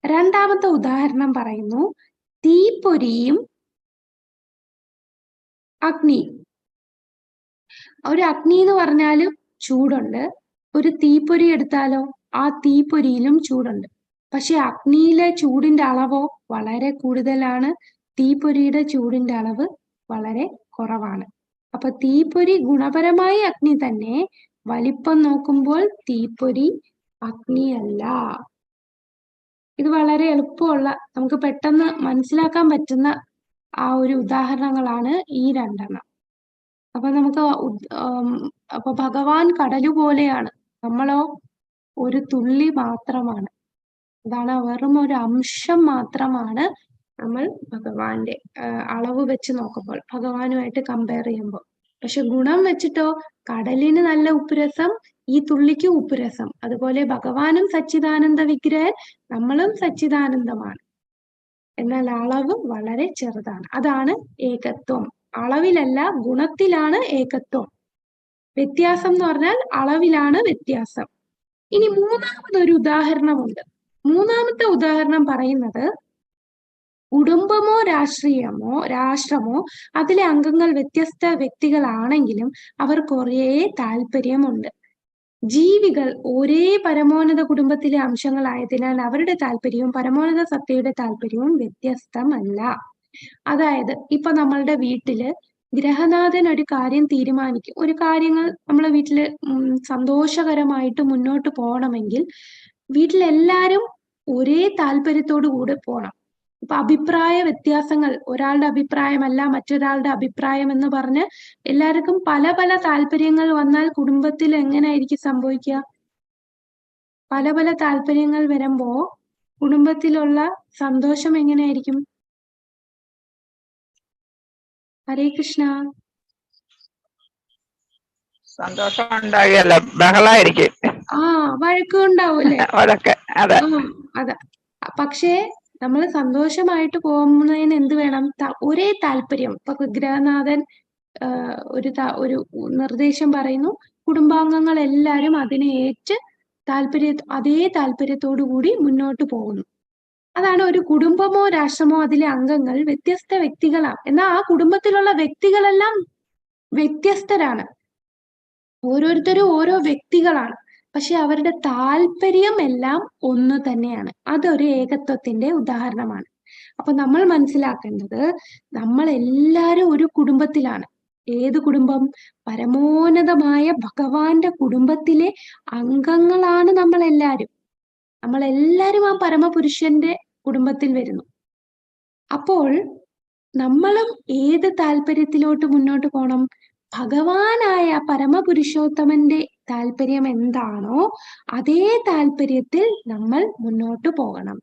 രണ്ടാമത്തെ ഉദാഹരണം പറയുന്നു, തീപ്പൊരിയും അഗ്നിയും. ഒരു അഗ്നി എന്ന് പറഞ്ഞാലും ചൂടുണ്ട്, ഒരു തീപ്പൊരി എടുത്താലോ ആ തീപ്പൊരിയിലും ചൂടുണ്ട്. പക്ഷെ അഗ്നിയിലെ ചൂടിന്റെ അളവോ വളരെ കൂടുതലാണ്, തീപ്പൊരിയുടെ ചൂടിന്റെ അളവ് വളരെ കുറവാണ്. അപ്പൊ തീപ്പൊരി ഗുണപരമായി അഗ്നി തന്നെ, വലിപ്പം നോക്കുമ്പോൾ തീപ്പൊരി അഗ്നിയല്ല. ഇത് വളരെ എളുപ്പമുള്ള, നമുക്ക് പെട്ടെന്ന് മനസ്സിലാക്കാൻ പറ്റുന്ന ആ ഒരു ഉദാഹരണങ്ങളാണ് ഈ രണ്ടെണ്ണം. അപ്പൊ നമുക്ക് അപ്പൊ ഭഗവാൻ കടലു പോലെയാണ്, നമ്മളോ ഒരു തുള്ളി മാത്രമാണ്. അതാണ്, വെറും ഒരു അംശം മാത്രമാണ് നമ്മൾ ഭഗവാന്റെ അളവ് വെച്ച് നോക്കുമ്പോൾ, ഭഗവാനുമായിട്ട് കമ്പയർ ചെയ്യുമ്പോൾ. പക്ഷെ ഗുണം വെച്ചിട്ടോ കടലിന് നല്ല ഉപ്പുരസം, ഈ തുള്ളിക്ക് ഉപ്പുരസം. അതുപോലെ ഭഗവാനും സച്ചിദാനന്ദ വിഗ്രഹൻ, നമ്മളും സച്ചിദാനന്ദമാണ്. എന്നാൽ അളവ് വളരെ ചെറുതാണ്. അതാണ് ഏകത്വം. അളവിലല്ല, ഗുണത്തിലാണ് ഏകത്വം. വ്യത്യാസം എന്ന് പറഞ്ഞാൽ അളവിലാണ് വ്യത്യാസം. ഇനി മൂന്നാമതൊരു ഉദാഹരണമുണ്ട്. മൂന്നാമത്തെ ഉദാഹരണം പറയുന്നത്, കുടുംബമോ രാഷ്ട്രമോ അതിലെ അംഗങ്ങൾ വ്യത്യസ്ത വ്യക്തികളാണെങ്കിലും അവർക്ക് ഒരേ താല്പര്യമുണ്ട്. ജീവികൾ ഒരേ പരമോന്നത കുടുംബത്തിലെ അംശങ്ങളായതിനാൽ അവരുടെ താല്പര്യവും പരമോന്നത സത്തയുടെ താല്പര്യവും വ്യത്യസ്തമല്ല. അതായത് ഇപ്പൊ നമ്മളുടെ വീട്ടില് ഗ്രഹനാഥൻ ഒരു കാര്യം തീരുമാനിക്കും. ഒരു കാര്യങ്ങൾ നമ്മളെ വീട്ടില് സന്തോഷകരമായിട്ട് മുന്നോട്ട് പോകണമെങ്കിൽ വീട്ടിലെല്ലാരും ഒരേ താല്പര്യത്തോടു കൂടെ പോകണം. ഇപ്പൊ അഭിപ്രായ വ്യത്യാസങ്ങൾ, ഒരാളുടെ അഭിപ്രായമല്ല മറ്റൊരാളുടെ അഭിപ്രായം എന്ന് പറഞ്ഞ് എല്ലാവർക്കും പല പല താല്പര്യങ്ങൾ വന്നാൽ കുടുംബത്തിൽ എങ്ങനെയായിരിക്കും സംഭവിക്കുക? പല പല താല്പര്യങ്ങൾ വരുമ്പോ കുടുംബത്തിലുള്ള സന്തോഷം എങ്ങനെയായിരിക്കും? ഹരേ കൃഷ്ണ. സന്തോഷം ഉണ്ടാകില്ല, ബഹളായിരിക്കും. വഴക്കുണ്ടാവൂലേ? അതെ. പക്ഷേ നമ്മൾ സന്തോഷമായിട്ട് പോകുന്നതിന് എന്ത് വേണം? ഒരേ താല്പര്യം. ഇപ്പൊ ഗ്രഹനാഥൻ ഒരു നിർദ്ദേശം പറയുന്നു, കുടുംബാംഗങ്ങൾ എല്ലാരും അതിനെ ഏറ്റ് അതേ താല്പര്യത്തോടു കൂടി മുന്നോട്ട് പോകുന്നു. അതാണ് ഒരു കുടുംബമോ രാഷ്ട്രമോ അതിലെ അംഗങ്ങൾ വ്യത്യസ്ത വ്യക്തികളാണ്, എന്നാൽ ആ കുടുംബത്തിലുള്ള വ്യക്തികളെല്ലാം വ്യത്യസ്തരാണ്. ഓരോരുത്തരും ഓരോ വ്യക്തികളാണ്, പക്ഷെ അവരുടെ താല്പര്യം എല്ലാം ഒന്ന് തന്നെയാണ്. അതൊരു ഏകത്വത്തിന്റെ ഉദാഹരണമാണ്. അപ്പൊ നമ്മൾ മനസ്സിലാക്കേണ്ടത്, നമ്മൾ എല്ലാരും ഒരു കുടുംബത്തിലാണ്. ഏത് കുടുംബം? പരമോന്നതമായ ഭഗവാന്റെ കുടുംബത്തിലെ അംഗങ്ങളാണ് നമ്മളെല്ലാരും. നമ്മളെല്ലാരും ആ പരമപുരുഷന്റെ കുടുംബത്തിൽ വരുന്നു. അപ്പോൾ നമ്മളും ഏത് താല്പര്യത്തിലോട്ട് മുന്നോട്ട് പോകണം? ഭഗവാനായ പരമപുരുഷോത്തമന്റെ താല്പര്യം എന്താണോ അതേ താല്പര്യത്തിൽ നമ്മൾ മുന്നോട്ട് പോകണം.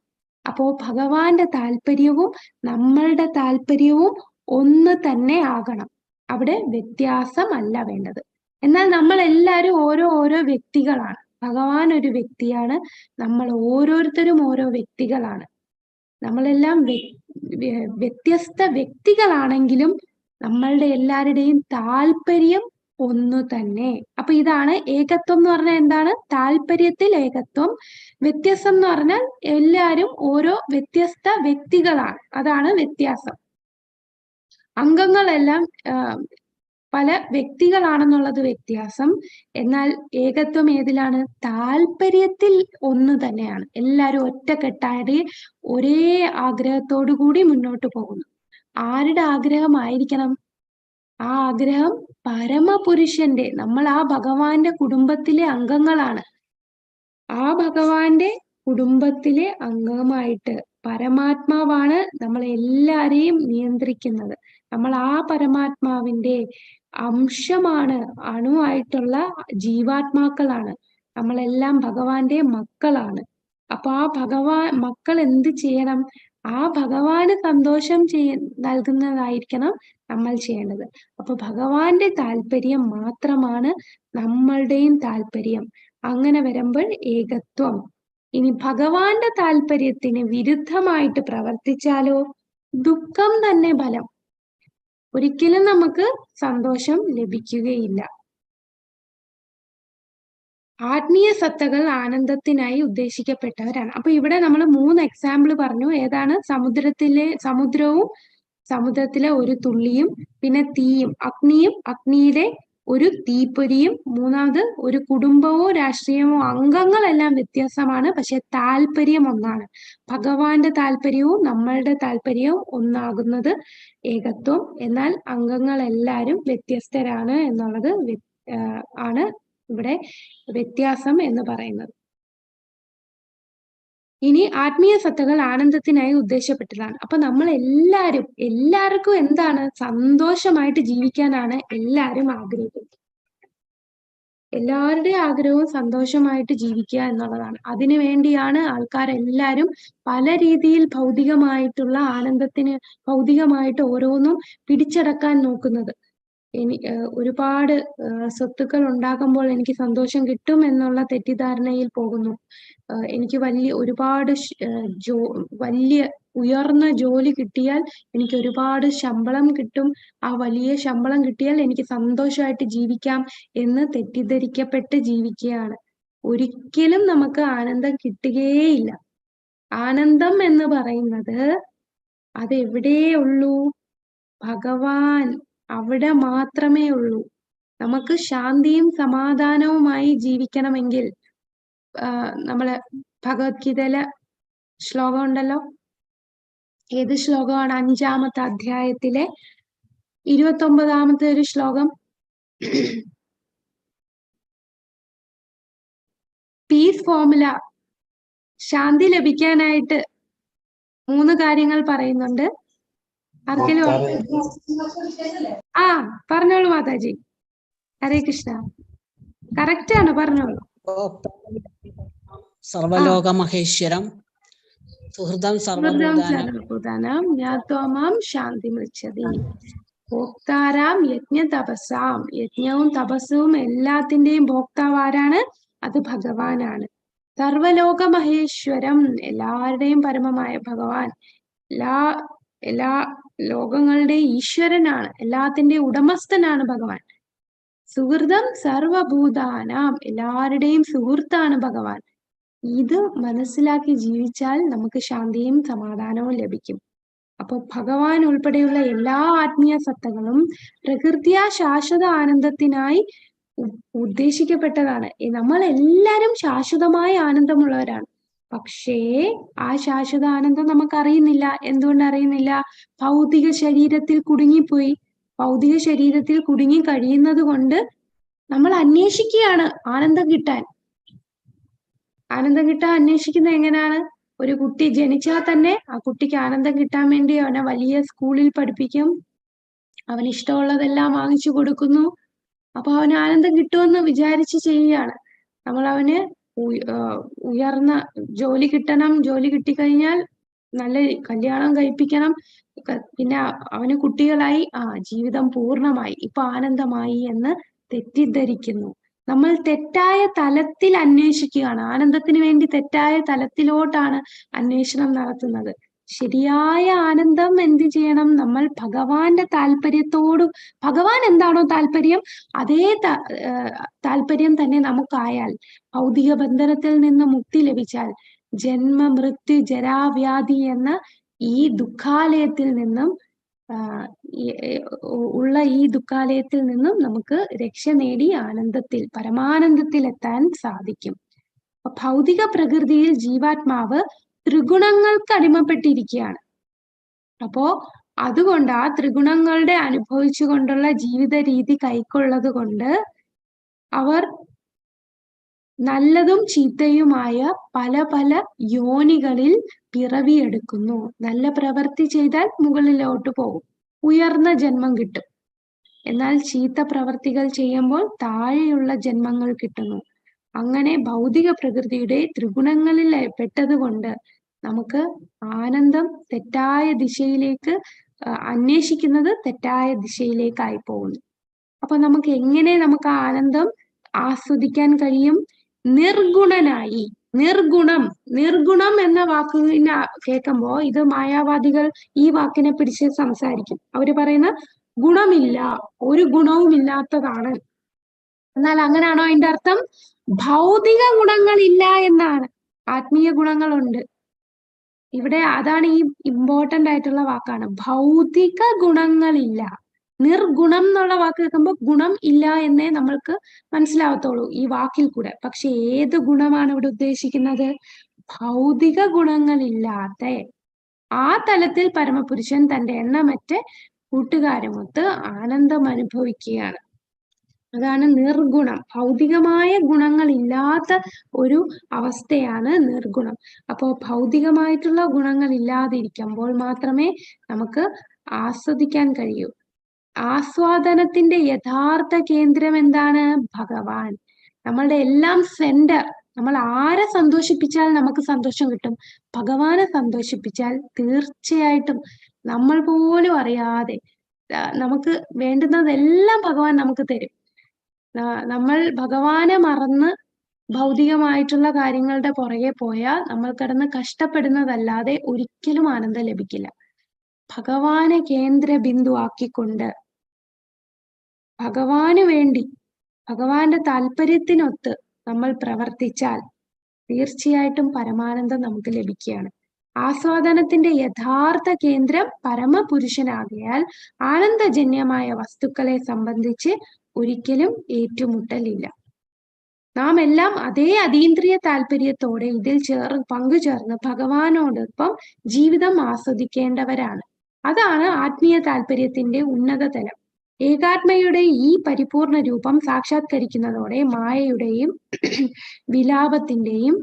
അപ്പോ ഭഗവാന്റെ താല്പര്യവും നമ്മളുടെ താല്പര്യവും ഒന്ന് തന്നെ ആകണം. അവിടെ വ്യത്യാസമല്ല വേണ്ടത്. എന്നാൽ നമ്മൾ എല്ലാവരും ഓരോ വ്യക്തികളാണ്. ഭഗവാൻ ഒരു വ്യക്തിയാണ്, നമ്മൾ ഓരോരുത്തരും ഓരോ വ്യക്തികളാണ്. നമ്മളെല്ലാം വ്യത്യസ്ത വ്യക്തികളാണെങ്കിലും നമ്മളുടെ എല്ലാവരുടെയും താല്പര്യം ഒന്നു തന്നെ. അപ്പൊ ഇതാണ് ഏകത്വം എന്ന് പറഞ്ഞാൽ എന്താണ്? താല്പര്യത്തിൽ ഏകത്വം. വ്യത്യസ്തം എന്ന് പറഞ്ഞാൽ എല്ലാരും ഓരോ വ്യത്യസ്ത വ്യക്തികളാണ്, അതാണ് വ്യത്യാസം. അംഗങ്ങളെല്ലാം പല വ്യക്തികളാണെന്നുള്ളത് വ്യത്യാസം. എന്നാൽ ഏകത്വം ഏതിലാണ്? താല്പര്യത്തിൽ ഒന്ന് തന്നെയാണ്. എല്ലാരും ഒറ്റക്കെട്ടായി ഒരേ ആഗ്രഹത്തോടു കൂടി മുന്നോട്ട് പോകുന്നു. ആരുടെ ആഗ്രഹമായിരിക്കണം? ആ ആഗ്രഹം പരമപുരുഷന്റെ, നമ്മൾ ആ ഭഗവാന്റെ കുടുംബത്തിലെ അംഗങ്ങളാണ്. ആ ഭഗവാന്റെ കുടുംബത്തിലെ അംഗമായിട്ട് പരമാത്മാവാണ് നമ്മളെ എല്ലാരെയും നിയന്ത്രിക്കുന്നത്. നമ്മൾ ആ പരമാത്മാവിന്റെ അംശമാണ്, അണുവായിട്ടുള്ള ജീവാത്മാക്കളാണ്. നമ്മളെല്ലാം ഭഗവാന്റെ മക്കളാണ്. അപ്പൊ ആ മക്കൾ എന്ത് ചെയ്യണം? ആ ഭഗവാന് സന്തോഷം നൽകുന്നതായിരിക്കണം നമ്മൾ ചെയ്യേണ്ടത്. അപ്പൊ ഭഗവാന്റെ താല്പര്യം മാത്രമാണ് നമ്മളുടെയും താല്പര്യം. അങ്ങനെ വരുമ്പോൾ ഏകത്വം. ഇനി ഭഗവാന്റെ താല്പര്യത്തിന് വിരുദ്ധമായിട്ട് പ്രവർത്തിച്ചാലോ ദുഃഖം തന്നെ ഫലം. ഒരിക്കലും നമുക്ക് സന്തോഷം ലഭിക്കുകയില്ല. ആത്മീയ സത്തകൾ ആനന്ദത്തിനായി ഉദ്ദേശിക്കപ്പെട്ടവരാണ്. അപ്പൊ ഇവിടെ നമ്മൾ 3 എക്സാമ്പിൾ പറഞ്ഞു. ഏതാണ്? സമുദ്രവും സമുദ്രത്തിലെ ഒരു തുള്ളിയും, പിന്നെ തീയും അഗ്നിയും അഗ്നിയിലെ ഒരു തീപ്പൊരിയും, മൂന്നാമത് ഒരു കുടുംബമോ രാഷ്ട്രീയമോ. അംഗങ്ങളെല്ലാം വ്യത്യാസമാണ്, പക്ഷെ താല്പര്യം ഒന്നാണ്. ഭഗവാന്റെ താല്പര്യവും നമ്മളുടെ താല്പര്യവും ഒന്നാകുന്നത് ഏകത്വം. എന്നാൽ അംഗങ്ങളെല്ലാരും വ്യത്യസ്തരാണ് എന്നുള്ളത് ആണ് ഇവിടെ വ്യത്യാസം എന്ന് പറയുന്നത്. ഇനി ആത്മീയ സത്തകൾ ആനന്ദത്തിനായി ഉദ്ദേശിക്കപ്പെട്ടതാണ്. അപ്പൊ നമ്മൾ എല്ലാവർക്കും എന്താണ്? സന്തോഷമായിട്ട് ജീവിക്കാനാണ് എല്ലാവരും ആഗ്രഹിക്കുന്നത്. എല്ലാവരുടെയും ആഗ്രഹവും സന്തോഷമായിട്ട് ജീവിക്കുക എന്നുള്ളതാണ്. അതിനു വേണ്ടിയാണ് ആൾക്കാരെല്ലാരും പല രീതിയിൽ ഭൗതികമായിട്ടുള്ള ആനന്ദത്തിന്, ഭൗതികമായിട്ട് ഓരോന്നും പിടിച്ചടക്കാൻ നോക്കുന്നത്. ഒരുപാട് സ്വത്തുക്കൾ ഉണ്ടാകുമ്പോൾ എനിക്ക് സന്തോഷം കിട്ടും എന്നുള്ള തെറ്റിദ്ധാരണയിൽ പോകുന്നു. എനിക്ക് ഒരുപാട് വലിയ ഉയർന്ന ജോലി കിട്ടിയാൽ എനിക്ക് ഒരുപാട് ശമ്പളം കിട്ടും, ആ വലിയ ശമ്പളം കിട്ടിയാൽ എനിക്ക് സന്തോഷമായിട്ട് ജീവിക്കാം എന്ന് തെറ്റിദ്ധരിക്കപ്പെട്ട് ജീവിക്കുകയാണ്. ഒരിക്കലും നമുക്ക് ആനന്ദം കിട്ടുകയേയില്ല. ആനന്ദം എന്ന് പറയുന്നത് അതെവിടെയേ ഉള്ളൂ? ഭഗവാൻ, അവിടെ മാത്രമേ ഉള്ളൂ. നമുക്ക് ശാന്തിയും സമാധാനവുമായി ജീവിക്കണമെങ്കിൽ നമ്മള് ഭഗവത്ഗീതയിലെ ശ്ലോകം ഉണ്ടല്ലോ, ഏത് ശ്ലോകമാണ്? 5-ാമത്തെ അധ്യായത്തിലെ 29-ാമത്തെ ഒരു ശ്ലോകം. പീസ് ഫോർമുല, ശാന്തി ലഭിക്കാനായിട്ട് 3 കാര്യങ്ങൾ പറയുന്നുണ്ട്. ആർക്കെങ്കിലും പറഞ്ഞോളൂ മാതാജി. ഹരേ കൃഷ്ണ. കറക്റ്റ് ആണ്, പറഞ്ഞോളൂ. സർവലോക മഹേശ്വരം സുഹൃദം സർവഭൂതാനാം ജ്ഞാത്വാമാം ശാന്തി മൃച്ഛതി. ഭോക്താരാം യജ്ഞ തപസാം. യജ്ഞവും തപസ്സും എല്ലാത്തിന്റെയും ഭോക്താവ് ആരാണ്? അത് ഭഗവാനാണ്. സർവലോക മഹേശ്വരം, എല്ലാവരുടെയും പരമമായ ഭഗവാൻ, എല്ലാ ലോകങ്ങളുടെയും ഈശ്വരനാണ്, എല്ലാത്തിന്റെയും ഉടമസ്ഥനാണ് ഭഗവാൻ. സുഹൃതം സർവഭൂതാനാം, എല്ലാവരുടെയും സുഹൃത്താണ് ഭഗവാൻ. ഇത് മനസ്സിലാക്കി ജീവിച്ചാൽ നമുക്ക് ശാന്തിയും സമാധാനവും ലഭിക്കും. അപ്പൊ ഭഗവാൻ ഉൾപ്പെടെയുള്ള എല്ലാ ആത്മീയ സത്തകളും പ്രകൃതിയാ ശാശ്വത ആനന്ദത്തിനായി ഉദ്ദേശിക്കപ്പെട്ടതാണ്. നമ്മൾ എല്ലാരും ശാശ്വതമായ ആനന്ദമുള്ളവരാണ്. പക്ഷേ ആ ശാശ്വത ആനന്ദം നമുക്ക് അറിയുന്നില്ല. എന്തുകൊണ്ട് അറിയുന്നില്ല? ഭൗതിക ശരീരത്തിൽ കുടുങ്ങിപ്പോയി. ഭൗതിക ശരീരത്തിൽ കുടുങ്ങി കഴിയുന്നത് കൊണ്ട് നമ്മൾ അന്വേഷിക്കുകയാണ് ആനന്ദം കിട്ടാൻ. ആനന്ദം കിട്ടാൻ അന്വേഷിക്കുന്നത് എങ്ങനെയാണ്? ഒരു കുട്ടി ജനിച്ചാൽ തന്നെ ആ കുട്ടിക്ക് ആനന്ദം കിട്ടാൻ വേണ്ടി അവനെ വലിയ സ്കൂളിൽ പഠിപ്പിക്കും, അവന് ഇഷ്ടമുള്ളതെല്ലാം വാങ്ങിച്ചു കൊടുക്കുന്നു. അപ്പൊ അവന് ആനന്ദം കിട്ടുമെന്ന് വിചാരിച്ച് ചെയ്യുകയാണ്. നമ്മൾ അവന് ഉയർന്ന ജോലി കിട്ടണം, ജോലി കിട്ടിക്കഴിഞ്ഞാൽ നല്ല കല്യാണം കഴിപ്പിക്കണം, പിന്നെ അവന് കുട്ടികളായി, ജീവിതം പൂർണ്ണമായി, ഇപ്പൊ ആനന്ദമായി എന്ന് തെറ്റിദ്ധരിക്കുന്നു. നമ്മൾ തെറ്റായ തലത്തിൽ അന്വേഷിക്കുകയാണ്. ആനന്ദത്തിന് വേണ്ടി തെറ്റായ തലത്തിലോട്ടാണ് അന്വേഷണം നടത്തുന്നത്. ശരിയായ ആനന്ദം എന്ത് ചെയ്യണം? നമ്മൾ ഭഗവാന്റെ താല്പര്യത്തോട്, ഭഗവാൻ എന്താണോ താല്പര്യം അതേ താല്പര്യം തന്നെ നമുക്കായാൽ, ഭൗതിക ബന്ധനത്തിൽ നിന്ന് മുക്തി ലഭിച്ചാൽ, ജന്മ മൃത്യു ജരാവ്യാധി എന്ന ഈ ദുഃഖാലയത്തിൽ നിന്നും ഉള്ള ഈ ദുഃഖാലയത്തിൽ നിന്നും നമുക്ക് രക്ഷ നേടി ആനന്ദത്തിൽ, പരമാനന്ദത്തിൽ എത്താൻ സാധിക്കും. ഭൗതിക പ്രകൃതിയിൽ ജീവാത്മാവ് ത്രിഗുണങ്ങൾക്ക് അടിമപ്പെട്ടിരിക്കുകയാണ്. അപ്പോ അതുകൊണ്ട് ആ ത്രിഗുണങ്ങളുടെ അനുഭവിച്ചുകൊണ്ടുള്ള ജീവിത രീതി കൈക്കൊള്ളത് കൊണ്ട് അവർ നല്ലതും ചീത്തയുമായ പല പല യോനികളിൽ പിറവിയെടുക്കുന്നു. നല്ല പ്രവൃത്തി ചെയ്താൽ മുകളിലോട്ട് പോകും, ഉയർന്ന ജന്മം കിട്ടും. എന്നാൽ ചീത്ത പ്രവർത്തികൾ ചെയ്യുമ്പോൾ താഴെയുള്ള ജന്മങ്ങൾ കിട്ടുന്നു. അങ്ങനെ ഭൗതിക പ്രകൃതിയുടെ ത്രിഗുണങ്ങളിൽ പെട്ടതുകൊണ്ട് നമുക്ക് ആനന്ദം തെറ്റായ ദിശയിലേക്ക്, അന്വേഷിക്കുന്നത് തെറ്റായ ദിശയിലേക്കായി പോകുന്നു. അപ്പൊ നമുക്ക് എങ്ങനെ നമുക്ക് ആനന്ദം ആസ്വദിക്കാൻ കഴിയും? നിർഗുണനായി. നിർഗുണം എന്ന വാക്കിനെ കേൾക്കുമ്പോ ഇത് മായാവാദികൾ ഈ വാക്കിനെ പിടിച്ച് സംസാരിക്കും. അവര് പറയുന്ന ഗുണമില്ല, ഒരു ഗുണവും ഇല്ലാത്തതാണ്. എന്നാൽ അങ്ങനെയാണോ അതിന്റെ അർത്ഥം? ഭൗതിക ഗുണങ്ങളില്ല എന്നാണ്. ആത്മീയ ഗുണങ്ങളുണ്ട്. ഇവിടെ അതാണ് ഈ ഇമ്പോർട്ടന്റ് ആയിട്ടുള്ള വാക്കാണ്. ഭൗതിക ഗുണങ്ങളില്ല. നിർഗുണം എന്നുള്ള വാക്ക് കേൾക്കുമ്പോൾ ഗുണം ഇല്ല എന്നേ നമ്മൾക്ക് മനസ്സിലാവത്തുള്ളൂ ഈ വാക്കിൽ കൂടെ. പക്ഷെ ഏത് ഗുണമാണ് ഇവിടെ ഉദ്ദേശിക്കുന്നത്? ഭൗതിക ഗുണങ്ങളില്ലാത്ത ആ തലത്തിൽ പരമപുരുഷൻ തന്റെ എണ്ണമറ്റ കൂട്ടുകാരുമൊത്ത് ആനന്ദം അനുഭവിക്കുകയാണ്. അതാണ് നിർഗുണം. ഭൗതികമായ ഗുണങ്ങളില്ലാത്ത ഒരു അവസ്ഥയാണ് നിർഗുണം. അപ്പോൾ ഭൗതികമായിട്ടുള്ള ഗുണങ്ങൾ ഇല്ലാതിരിക്കുമ്പോൾ മാത്രമേ നമുക്ക് ആസ്വദിക്കാൻ കഴിയൂ. ആസ്വാദനത്തിന്റെ യഥാർത്ഥ കേന്ദ്രം എന്താണ്? ഭഗവാൻ. നമ്മളുടെ എല്ലാം സെന്റർ. നമ്മൾ ആരെ സന്തോഷിപ്പിച്ചാൽ നമുക്ക് സന്തോഷം കിട്ടും? ഭഗവാനെ സന്തോഷിപ്പിച്ചാൽ തീർച്ചയായിട്ടും നമ്മൾ പോലും അറിയാതെ നമുക്ക് വേണ്ടുന്നതെല്ലാം ഭഗവാൻ നമുക്ക് തരും. നമ്മൾ ഭഗവാനെ മറന്ന് ഭൗതികമായിട്ടുള്ള കാര്യങ്ങളുടെ പുറകെ പോയാൽ നമ്മൾ കിടന്ന് കഷ്ടപ്പെടുന്നതല്ലാതെ ഒരിക്കലും ആനന്ദം ലഭിക്കില്ല. ഭഗവാനെ കേന്ദ്ര ബിന്ദു ആക്കിക്കൊണ്ട് ഭഗവാന് വേണ്ടി, ഭഗവാന്റെ താല്പര്യത്തിനൊത്ത് നമ്മൾ പ്രവർത്തിച്ചാൽ തീർച്ചയായിട്ടും പരമാനന്ദം നമുക്ക് ലഭിക്കുകയാണ്. ആസ്വാദനത്തിന്റെ യഥാർത്ഥ കേന്ദ്രം പരമപുരുഷനാകയാൽ ആനന്ദജന്യമായ വസ്തുക്കളെ സംബന്ധിച്ച് ഒരിക്കലും ഏറ്റുമുട്ടലില്ല. നാം എല്ലാം അതേ അതീന്ദ്രിയ താല്പര്യത്തോടെ ഇതിൽ പങ്കുചേർന്ന് ഭഗവാനോടൊപ്പം ജീവിതം ആസ്വദിക്കേണ്ടവരാണ്. അതാണ് ആത്മീയ താല്പര്യത്തിന്റെ ഉന്നത തലം. ഏകാത്മയുടെ ഈ പരിപൂർണ രൂപം സാക്ഷാത്കരിക്കുന്നതോടെ മായയുടെയും വിലാപത്തിന്റെയും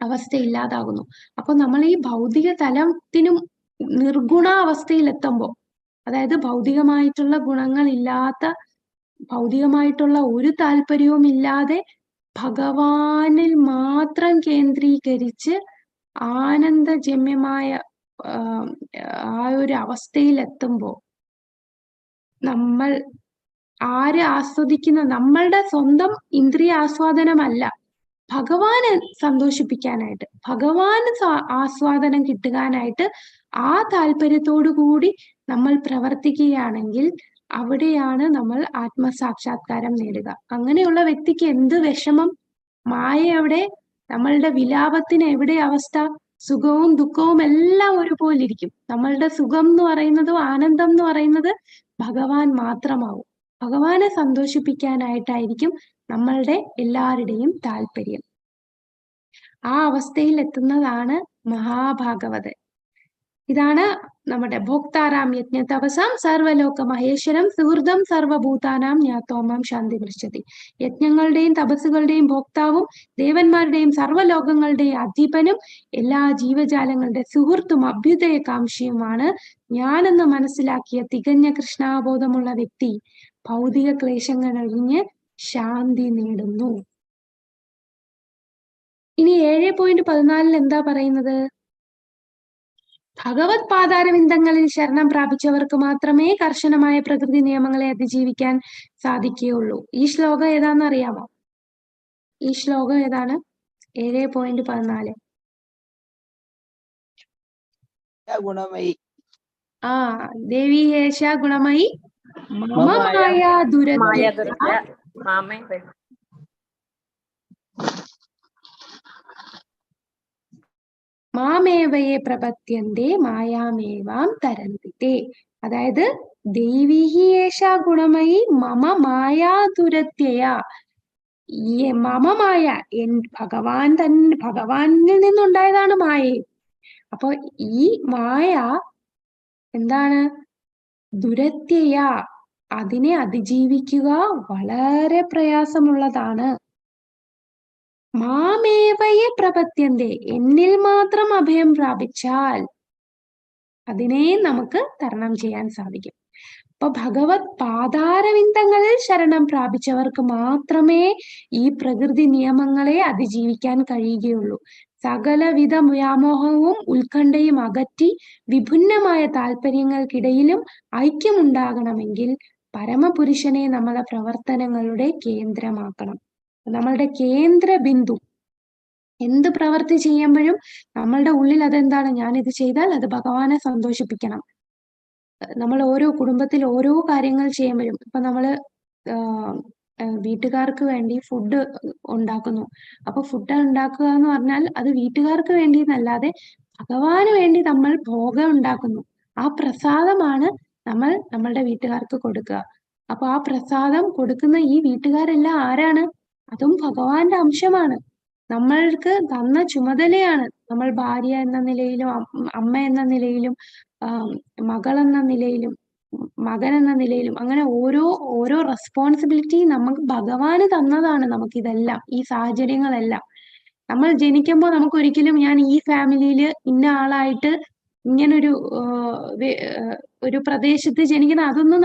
അവസ്ഥ ഇല്ലാതാകുന്നു. അപ്പൊ നമ്മൾ ഈ ഭൗതിക തലത്തിനും നിർഗുണാവസ്ഥയിൽ എത്തുമ്പോൾ, അതായത് ഭൗതികമായിട്ടുള്ള ഗുണങ്ങളില്ലാത്ത, ഭൗതികമായിട്ടുള്ള ഒരു താല്പര്യവും ഇല്ലാതെ ഭഗവാനിൽ മാത്രം കേന്ദ്രീകരിച്ച് ആനന്ദജമ്യമായ ആ ഒരു അവസ്ഥയിൽ എത്തുമ്പോൾ നമ്മൾ ആരെ ആസ്വദിക്കുന്ന, നമ്മളുടെ സ്വന്തം ഇന്ദ്രിയ ആസ്വാദനമല്ല, ഭഗവാനെ സന്തോഷിപ്പിക്കാനായിട്ട്, ഭഗവാന് ആസ്വാദനം കിട്ടുവാനായിട്ട് ആ താല്പര്യത്തോടു കൂടി നമ്മൾ പ്രവർത്തിക്കുകയാണെങ്കിൽ അവിടെയാണ് നമ്മൾ ആത്മസാക്ഷാത്കാരം നേടുക. അങ്ങനെയുള്ള വ്യക്തിക്ക് എന്ത് വിഷമം? മായ എവിടെ? നമ്മളുടെ വിലാപത്തിന് എവിടെ അവസ്ഥ? സുഖവും ദുഃഖവും എല്ലാം ഒരുപോലെ ഇരിക്കും. നമ്മളുടെ സുഖം എന്ന് പറയുന്നതും ആനന്ദം എന്ന് പറയുന്നത് ഭഗവാൻ മാത്രമാവും. ഭഗവാനെ സന്തോഷിപ്പിക്കാനായിട്ടായിരിക്കും നമ്മളുടെ എല്ലാവരുടെയും താല്പര്യം. ആ അവസ്ഥയിൽ എത്തുന്നതാണ് മഹാഭാഗവതൻ. ഇതാണ് നമ്മുടെ ഭോക്താരാം യജ്ഞ തപസാം സർവലോക മഹേശ്വരം സുഹൃദം സർവഭൂതാനാം ജ്ഞാത്വാമാം ശാന്തി പൃച്ഛതി. യജ്ഞങ്ങളുടെയും തപസ്സുകളുടെയും ഭോക്താവും ദേവന്മാരുടെയും സർവ്വലോകങ്ങളുടെയും അധിപനും എല്ലാ ജീവജാലങ്ങളുടെ സുഹൃത്തും അഭ്യുദയകാംക്ഷിയുമാണ് ഞാനെന്ന് മനസ്സിലാക്കിയ തികഞ്ഞ കൃഷ്ണാബോധമുള്ള വ്യക്തി ഭൗതിക ക്ലേശങ്ങൾ ഒഴിഞ്ഞ് ശാന്തി നേടുന്നു. ഇനി 7.14 എന്താ പറയുന്നത്? ഭഗവത് പാതാരവിന്ദങ്ങളിൽ ശരണം പ്രാപിച്ചവർക്ക് മാത്രമേ കർശനമായ പ്രകൃതി നിയമങ്ങളെ അതിജീവിക്കാൻ സാധിക്കുകയുള്ളൂ. ഈ ശ്ലോകം ഏതാണെന്ന് അറിയാമോ? ഈ ശ്ലോകം ഏതാണ്? 7.14. ഗുണമയി. ആ ദേവി ഏഷ ഗുണമയി മമ മായ ദുരത്യ മാമേവയെ പ്രപത്യന്തേ മായാമേവാം തരന്തിത്തെ. അതായത് ദൈവീഹി ഏഷ ഗുണമയി മമ മായാ ദുരത്യയ. ഈ മമ മായ ഭഗവാനിൽ നിന്നുണ്ടായതാണ് മായയെ. അപ്പൊ ഈ മായ എന്താണ്? ദുരത്യയ, അതിനെ അതിജീവിക്കുക വളരെ പ്രയാസമുള്ളതാണ്. മാമേവയെ പ്രപത്യന്തേ, എന്നിൽ മാത്രം അഭയം പ്രാപിച്ചാൽ അതിനെ നമുക്ക് തരണം ചെയ്യാൻ സാധിക്കും. അപ്പൊ ഭഗവത് പാതാരവിന്ദങ്ങളിൽ ശരണം പ്രാപിച്ചവർക്ക് മാത്രമേ ഈ പ്രകൃതി നിയമങ്ങളെ അതിജീവിക്കാൻ കഴിയുകയുള്ളൂ. സകലവിധ വ്യാമോഹവും ഉത്കണ്ഠയും അകറ്റി വിഭിന്നമായ താല്പര്യങ്ങൾക്കിടയിലും ഐക്യമുണ്ടാകണമെങ്കിൽ പരമപുരുഷനെ നമ്മളെ പ്രവർത്തനങ്ങളുടെ കേന്ദ്രമാക്കണം. നമ്മളുടെ കേന്ദ്ര ബിന്ദു. എന്ത് പ്രവൃത്തി ചെയ്യുമ്പോഴും നമ്മളുടെ ഉള്ളിൽ അതെന്താണ്? ഞാൻ ഇത് ചെയ്താൽ അത് ഭഗവാനെ സന്തോഷിപ്പിക്കണം. നമ്മൾ ഓരോ കുടുംബത്തിൽ ഓരോ കാര്യങ്ങൾ ചെയ്യുമ്പോഴും, ഇപ്പൊ നമ്മള് വീട്ടുകാർക്ക് വേണ്ടി ഫുഡ് ഉണ്ടാക്കുന്നു. അപ്പൊ ഫുഡ് ഉണ്ടാക്കുക എന്ന് പറഞ്ഞാൽ അത് വീട്ടുകാർക്ക് വേണ്ടി എന്നല്ലാതെ ഭഗവാന് വേണ്ടി നമ്മൾ ഭോഗം ഉണ്ടാക്കുന്നു. ആ പ്രസാദമാണ് നമ്മൾ നമ്മളുടെ വീട്ടുകാർക്ക് കൊടുക്കുക. അപ്പൊ ആ പ്രസാദം കൊടുക്കുന്ന ഈ വീട്ടുകാരെല്ലാം ആരാണ്? അതും ഭഗവാന്റെ അംശമാണ്. നമ്മൾക്ക് തന്ന ചുമതലയാണ്. നമ്മൾ ഭാര്യ എന്ന നിലയിലും അമ്മ എന്ന നിലയിലും മകൾ എന്ന നിലയിലും മകൻ എന്ന നിലയിലും അങ്ങനെ ഓരോ റെസ്പോൺസിബിലിറ്റി നമുക്ക് ഭഗവാന് തന്നതാണ്. നമുക്കിതെല്ലാം, ഈ സാഹചര്യങ്ങളെല്ലാം നമ്മൾ ജനിക്കുമ്പോൾ നമുക്ക് ഒരിക്കലും ഞാൻ ഈ ഫാമിലിയില് ഇന്ന ആളായിട്ട് ഇങ്ങനൊരു ഒരു പ്രദേശത്ത് ജനിക്കുന്ന അതൊന്നും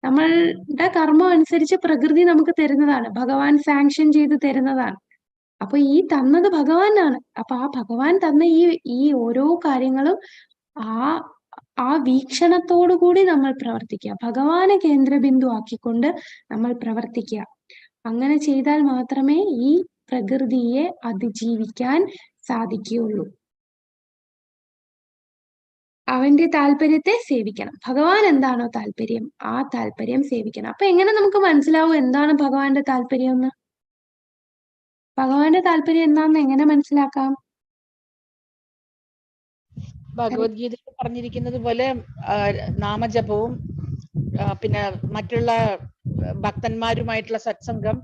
നമ്മളുടെ കർമ്മം അനുസരിച്ച് പ്രകൃതി നമുക്ക് തരുന്നതാണ്. ഭഗവാൻ സാങ്ഷൻ ചെയ്ത് തരുന്നതാണ്. അപ്പൊ ഈ തന്നത് ഭഗവാനാണ്. അപ്പൊ ആ ഭഗവാൻ തന്ന ഈ ഓരോ കാര്യങ്ങളും ആ വീക്ഷണത്തോടു കൂടി നമ്മൾ പ്രവർത്തിക്കുക. ഭഗവാനെ കേന്ദ്രബിന്ദു ആക്കിക്കൊണ്ട് നമ്മൾ പ്രവർത്തിക്കുക. അങ്ങനെ ചെയ്താൽ മാത്രമേ ഈ പ്രകൃതിയെ അതിജീവിക്കാൻ സാധിക്കുകയുള്ളൂ. അവന്റെ താല്പര്യത്തെ സേവിക്കണം. ഭഗവാൻ എന്താണോ താല്പര്യം, ആ താല്പര്യം സേവിക്കണം. അപ്പൊ എങ്ങനെ നമുക്ക് മനസ്സിലാവും എന്താണ് ഭഗവാന്റെ താല്പര്യം എന്ന്? ഭഗവാന്റെ താല്പര്യം എന്താണെന്ന് എങ്ങനെ മനസ്സിലാക്കാം? ഭഗവത്ഗീതയിൽ പറഞ്ഞിരിക്കുന്നത് പോലെ നാമജപവും പിന്നെ മറ്റുള്ള ഭക്തന്മാരുമായിട്ടുള്ള സത്സംഗം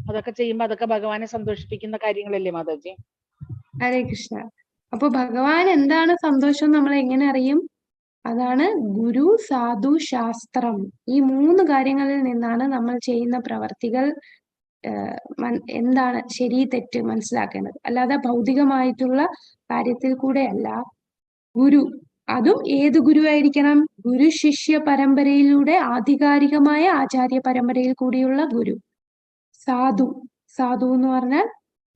അതൊക്കെ ചെയ്യുമ്പോൾ അതൊക്കെ ഭഗവാനെ സന്തോഷിപ്പിക്കുന്ന കാര്യങ്ങളല്ലേ മാതാജി? ഹരേ കൃഷ്ണ. അപ്പൊ ഭഗവാൻ എന്താണ് സന്തോഷം നമ്മൾ എങ്ങനെ അറിയും? അതാണ് ഗുരു, സാധു, ശാസ്ത്രം. ഈ 3 കാര്യങ്ങളിൽ നിന്നാണ് നമ്മൾ ചെയ്യുന്ന പ്രവർത്തികൾ എന്താണ് ശരി തെറ്റ് മനസ്സിലാക്കേണ്ടത്. അല്ലാതെ ഭൗതികമായിട്ടുള്ള കാര്യത്തിൽ കൂടെ അല്ല. ഗുരു, അതും ഏത് ഗുരു ആയിരിക്കണം? ഗുരു ശിഷ്യ പരമ്പരയിലൂടെ ആധികാരികമായ ആചാര്യ പരമ്പരയിൽ കൂടിയുള്ള ഗുരു. സാധു എന്ന് പറഞ്ഞാൽ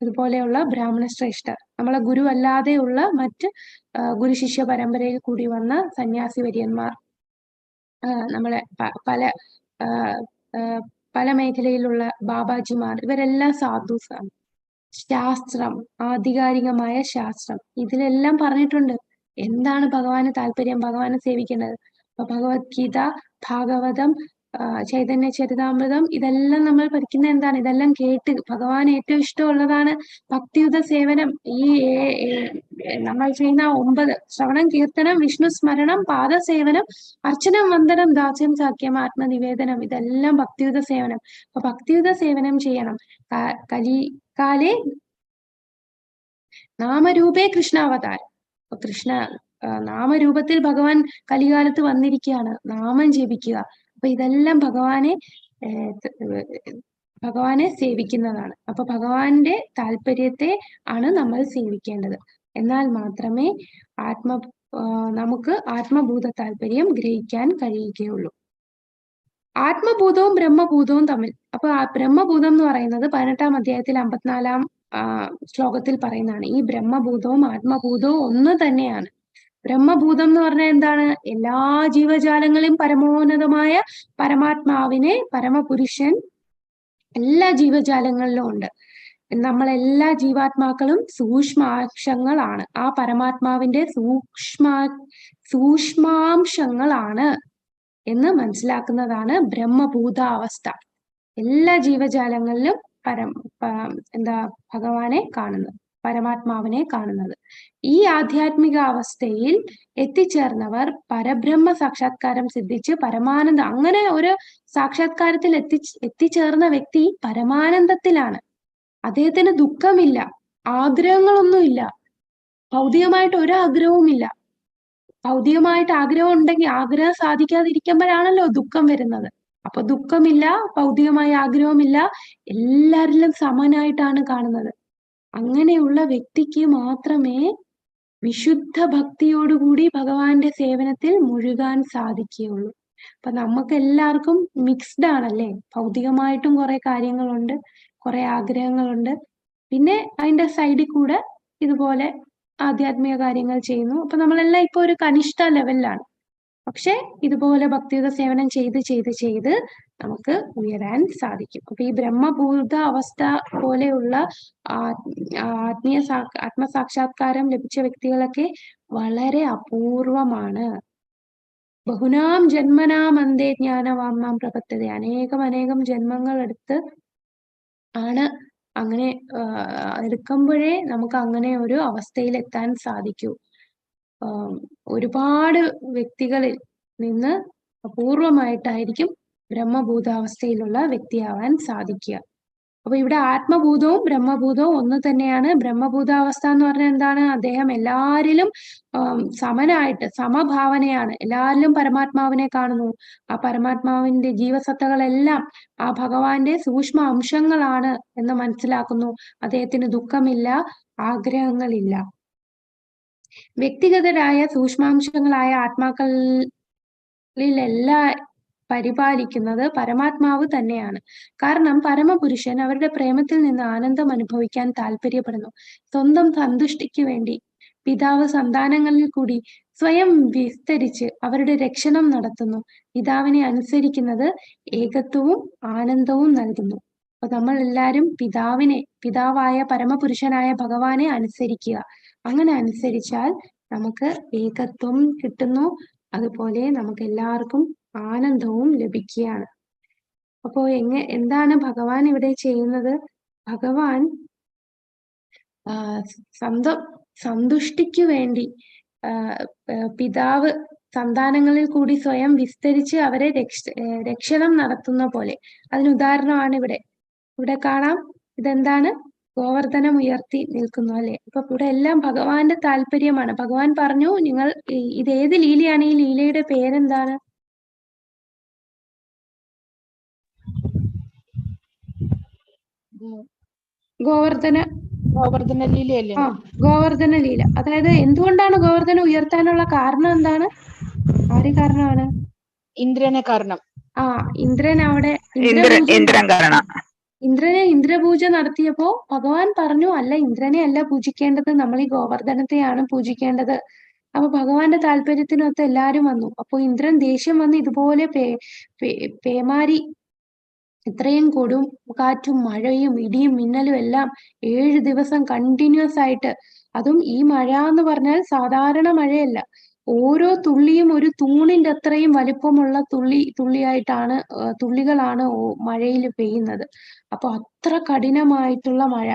ഇതുപോലെയുള്ള ബ്രാഹ്മണ ശ്രേഷ്ഠർ, നമ്മളെ ഗുരു അല്ലാതെയുള്ള മറ്റ് ഗുരു ശിഷ്യ പരമ്പരയിൽ കൂടി വന്ന സന്യാസി വര്യന്മാർ, നമ്മളെ പല മേഖലയിലുള്ള ബാബാജിമാർ, ഇവരെല്ലാം സാധുസാണ്. ശാസ്ത്രം, ആധികാരികമായ ശാസ്ത്രം, ഇതിലെല്ലാം പറഞ്ഞിട്ടുണ്ട് എന്താണ് ഭഗവാന് താല്പര്യം, ഭഗവാനെ സേവിക്കേണ്ടത്. അപ്പൊ ഭഗവത്ഗീത, ഭാഗവതം, ചൈതന്യ ചരിതാമൃതം, ഇതെല്ലാം നമ്മൾ പഠിക്കുന്ന എന്താണ്? ഇതെല്ലാം കേട്ട് ഭഗവാൻ ഏറ്റവും ഇഷ്ടമുള്ളതാണ് ഭക്തിയുത സേവനം. ഈ നമ്മൾ ചെയ്യുന്ന 9 ശ്രവണം, കീർത്തനം, വിഷ്ണു സ്മരണം, പാദസേവനം, അർച്ചനം, വന്ദനം, ദാസ്യം, സാഖ്യം, ആത്മനിവേദനം, ഇതെല്ലാം ഭക്തിയുത സേവനം. അപ്പൊ ഭക്തിയുത സേവനം ചെയ്യണം. കലികാലേ നാമരൂപേ കൃഷ്ണാവതാരം. അപ്പൊ കൃഷ്ണ നാമരൂപത്തിൽ ഭഗവാൻ കലികാലത്ത് വന്നിരിക്കുകയാണ്. നാമം ജപിക്കുക. അപ്പൊ ഇതെല്ലാം ഭഗവാനെ സേവിക്കുന്നതാണ്. അപ്പൊ ഭഗവാന്റെ താല്പര്യത്തെ ആണ് നമ്മൾ സേവിക്കേണ്ടത്. എന്നാൽ മാത്രമേ നമുക്ക് ആത്മഭൂത താല്പര്യം ഗ്രഹിക്കാൻ കഴിയുകയുള്ളൂ. ആത്മഭൂതവും ബ്രഹ്മഭൂതവും തമ്മിൽ, അപ്പൊ ബ്രഹ്മഭൂതം എന്ന് പറയുന്നത് 18-ാം അധ്യായത്തിൽ 54-ാം ശ്ലോകത്തിൽ പറയുന്നതാണ്. ഈ ബ്രഹ്മഭൂതവും ആത്മഭൂതവും ഒന്ന് തന്നെയാണ്. ബ്രഹ്മഭൂതം എന്ന് പറഞ്ഞാൽ എന്താണ്? എല്ലാ ജീവജാലങ്ങളെയും പരമോന്നതമായ പരമാത്മാവിനെ, പരമപുരുഷൻ എല്ലാ ജീവജാലങ്ങളിലും ഉണ്ട്. നമ്മളെല്ലാ ജീവാത്മാക്കളും സൂക്ഷ്മാംശങ്ങളാണ്. ആ പരമാത്മാവിന്റെ സൂക്ഷ്മാംശങ്ങളാണ് എന്ന് മനസ്സിലാക്കുന്നതാണ് ബ്രഹ്മഭൂതാവസ്ഥ. എല്ലാ ജീവജാലങ്ങളിലും എന്താ ഭഗവാനെ കാണുന്നത്, പരമാത്മാവിനെ കാണുന്നത്. ഈ ആധ്യാത്മിക അവസ്ഥയിൽ എത്തിച്ചേർന്നവർ പരബ്രഹ്മ സാക്ഷാത്കാരം സിദ്ധിച്ച് പരമാനന്ദം, അങ്ങനെ ഒരു സാക്ഷാത്കാരത്തിൽ എത്തിച്ചേർന്ന വ്യക്തി പരമാനന്ദത്തിലാണ്. അദ്ദേഹത്തിന് ദുഃഖമില്ല, ആഗ്രഹങ്ങളൊന്നുമില്ല, ഭൗതികമായിട്ട് ഒരു ആഗ്രഹവുമില്ല. ഭൗതികമായിട്ട് ആഗ്രഹം ഉണ്ടെങ്കിൽ ആഗ്രഹം സാധിക്കാതിരിക്കുമ്പോഴാണല്ലോ ദുഃഖം വരുന്നത്. അപ്പൊ ദുഃഖമില്ല, ഭൗതികമായ ആഗ്രഹമില്ല, എല്ലാരിലും സമനായിട്ടാണ് കാണുന്നത്. അങ്ങനെയുള്ള വ്യക്തിക്ക് മാത്രമേ വിശുദ്ധ ഭക്തിയോടുകൂടി ഭഗവാന്റെ സേവനത്തിൽ മുഴുകാൻ സാധിക്കുകയുള്ളൂ. അപ്പൊ നമുക്ക് എല്ലാവർക്കും മിക്സ്ഡ് ആണല്ലേ, ഭൗതികമായിട്ടും കുറെ കാര്യങ്ങളുണ്ട്, കുറെ ആഗ്രഹങ്ങളുണ്ട്, പിന്നെ അതിന്റെ സൈഡിൽ കൂടെ ഇതുപോലെ ആധ്യാത്മിക കാര്യങ്ങൾ ചെയ്യുന്നു. അപ്പൊ നമ്മളെല്ലാം ഇപ്പൊ ഒരു കനിഷ്ഠ ലെവലിലാണ്. പക്ഷെ ഇതുപോലെ ഭക്തിയുത സേവനം ചെയ്ത് ചെയ്ത് ചെയ്ത് നമുക്ക് ഉയരാൻ സാധിക്കും. അപ്പൊ ഈ ബ്രഹ്മഭൂത അവസ്ഥ പോലെയുള്ള ആത്മസാക്ഷാത്കാരം ലഭിച്ച വ്യക്തികളൊക്കെ വളരെ അപൂർവമാണ്. ബഹുനാം ജന്മനാം അന്തേ ജ്ഞാനവാം പ്രപത്തത. അനേകം ജന്മങ്ങൾ എടുത്ത് ആണ് അങ്ങനെ എടുക്കുമ്പോഴേ നമുക്ക് അങ്ങനെ ഒരു അവസ്ഥയിൽ എത്താൻ സാധിക്കൂ. ഒരുപാട് വ്യക്തികളിൽ നിന്ന് അപൂർവമായിട്ടായിരിക്കും ബ്രഹ്മഭൂതാവസ്ഥയിലുള്ള വ്യക്തിയാവാൻ സാധിക്കുക. അപ്പൊ ഇവിടെ ആത്മഭൂതവും ബ്രഹ്മഭൂതവും ഒന്ന് തന്നെയാണ്. ബ്രഹ്മഭൂതാവസ്ഥ എന്ന് പറഞ്ഞാൽ എന്താണ്? അദ്ദേഹം എല്ലാരിലും സമനായിട്ട് സമഭാവനയാണ്, എല്ലാരിലും പരമാത്മാവിനെ കാണുന്നു. ആ പരമാത്മാവിന്റെ ജീവസത്തകളെല്ലാം ആ ഭഗവാന്റെ സൂക്ഷ്മ അംശങ്ങളാണ് എന്ന് മനസ്സിലാക്കുന്നു. അദ്ദേഹത്തിന് ദുഃഖമില്ല, ആഗ്രഹങ്ങളില്ല. വ്യക്തിഗതരായ സൂക്ഷ്മാംശങ്ങളായ ആത്മാക്കളിലെല്ലാം പരിപാലിക്കുന്നത് പരമാത്മാവ് തന്നെയാണ്. കാരണം പരമപുരുഷൻ അവരുടെ പ്രേമത്തിൽ നിന്ന് ആനന്ദം അനുഭവിക്കാൻ താല്പര്യപ്പെടുന്നു. സ്വന്തം സന്തുഷ്ടിക്ക് വേണ്ടി പിതാവ് സന്താനങ്ങളിൽ കൂടി സ്വയം വിസ്തരിച്ച് അവരുടെ രക്ഷണം നടത്തുന്നു. പിതാവിനെ അനുസരിക്കുന്നത് ഏകത്വവും ആനന്ദവും നൽകുന്നു. അപ്പൊ നമ്മൾ എല്ലാവരും പിതാവായ പരമപുരുഷനായ ഭഗവാനെ അനുസരിക്കുക. അങ്ങനെ അനുസരിച്ചാൽ നമുക്ക് ഏകത്വം കിട്ടുന്നു, അതുപോലെ നമുക്ക് എല്ലാവർക്കും ആനന്ദവും ലഭിക്കുകയാണ്. അപ്പോ എന്താണ് ഭഗവാൻ ഇവിടെ ചെയ്യുന്നത്? ഭഗവാൻ സ്വന്തം സന്തുഷ്ടിക്ക് വേണ്ടി പിതാവ് സന്താനങ്ങളിൽ കൂടി സ്വയം വിസ്തരിച്ച് അവരെ രക്ഷണം നടത്തുന്ന പോലെ. അതിനുദാഹരണമാണ് ഇവിടെ കാണാം. ഇതെന്താണ്? ഗോവർദ്ധനം ഉയർത്തി നിൽക്കുന്നു അല്ലെ. അപ്പൊ ഇവിടെ എല്ലാം ഭഗവാന്റെ താല്പര്യമാണ്. ഭഗവാൻ പറഞ്ഞു, നിങ്ങൾ ഇത് ഏത് ലീലയാണ്? ഈ ലീലയുടെ പേരെന്താണ്? ഗോവർദ്ധന ലീലയല്ലേ? ഗോവർദ്ധന ലീല. അതായത് എന്തുകൊണ്ടാണ് ഗോവർദ്ധനം ഉയർത്താനുള്ള കാരണം എന്താണ്? ആര് കാരണമാണ്? ഇന്ദ്രനെ കാരണം. ഇന്ദ്രൻ അവിടെ ഇന്ദ്രനെ ഇന്ദ്രപൂജ നടത്തിയപ്പോ ഭഗവാൻ പറഞ്ഞു, അല്ല, ഇന്ദ്രനെ അല്ല പൂജിക്കേണ്ടത്, നമ്മൾ ഈ ഗോവർദ്ധനത്തെയാണ് പൂജിക്കേണ്ടത്. അപ്പൊ ഭഗവാന്റെ താല്പര്യത്തിനൊത്ത് എല്ലാരും വന്നു. അപ്പൊ ഇന്ദ്രൻ ദേഷ്യം വന്ന് ഇതുപോലെ പേമാരി, ഇത്രയും കൊടും കാറ്റും മഴയും ഇടിയും മിന്നലും എല്ലാം 7 ദിവസം കണ്ടിന്യൂസ് ആയിട്ട്, അതും ഈ മഴ എന്ന് പറഞ്ഞാൽ സാധാരണ മഴയല്ല, ഓരോ തുള്ളിയും ഒരു തൂണിന്റെ അത്രയും വലിപ്പമുള്ള തുള്ളികളാണ് മഴയിൽ പെയ്യുന്നത്. അപ്പൊ അത്ര കഠിനമായിട്ടുള്ള മഴ,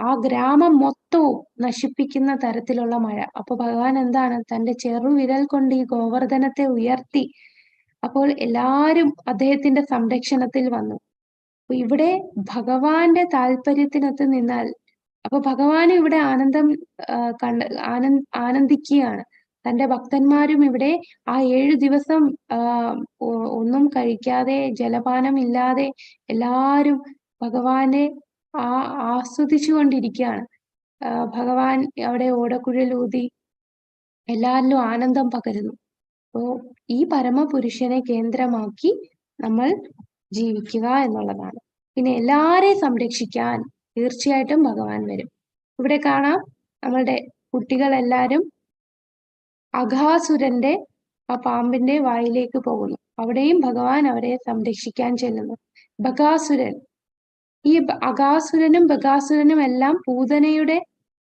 ആ ഗ്രാമം മൊത്തവും നശിപ്പിക്കുന്ന തരത്തിലുള്ള മഴ. അപ്പൊ ഭഗവാൻ എന്താണ്? തന്റെ ചെറുവിരൽ കൊണ്ട് ഈ ഗോവർദ്ധനത്തെ ഉയർത്തി. അപ്പോൾ എല്ലാരും അദ്ദേഹത്തിന്റെ സംരക്ഷണത്തിൽ വന്നു. ഇവിടെ ഭഗവാന്റെ താല്പര്യത്തിനൊത്ത് നിന്നാൽ, അപ്പൊ ഭഗവാനും ഇവിടെ ആനന്ദിക്കുകയാണ്. തന്റെ ഭക്തന്മാരും ഇവിടെ ആ 7 ദിവസം ഒന്നും കഴിക്കാതെ ജലപാനം ഇല്ലാതെ എല്ലാരും ഭഗവാനെ ആസ്വദിച്ചു കൊണ്ടിരിക്കുകയാണ്. ഭഗവാൻ അവിടെ ഓടക്കുഴലൂതി എല്ലാരിലും ആനന്ദം പകരുന്നു. അപ്പോ ഈ പരമപുരുഷനെ കേന്ദ്രമാക്കി നമ്മൾ ജീവിക്കുക എന്നുള്ളതാണ്. പിന്നെ എല്ലാരെയും സംരക്ഷിക്കാൻ തീർച്ചയായിട്ടും ഭഗവാൻ വരും. ഇവിടെ കാണാം, നമ്മളുടെ കുട്ടികളെല്ലാരും അഘാസുരന്റെ ആ പാമ്പിന്റെ വായിലേക്ക് പോകുന്നു. അവിടെയും ഭഗവാൻ അവരെ സംരക്ഷിക്കാൻ ചെല്ലുന്നു. ഈ അഘാസുരനും ബകാസുരനും എല്ലാം പൂതനയുടെ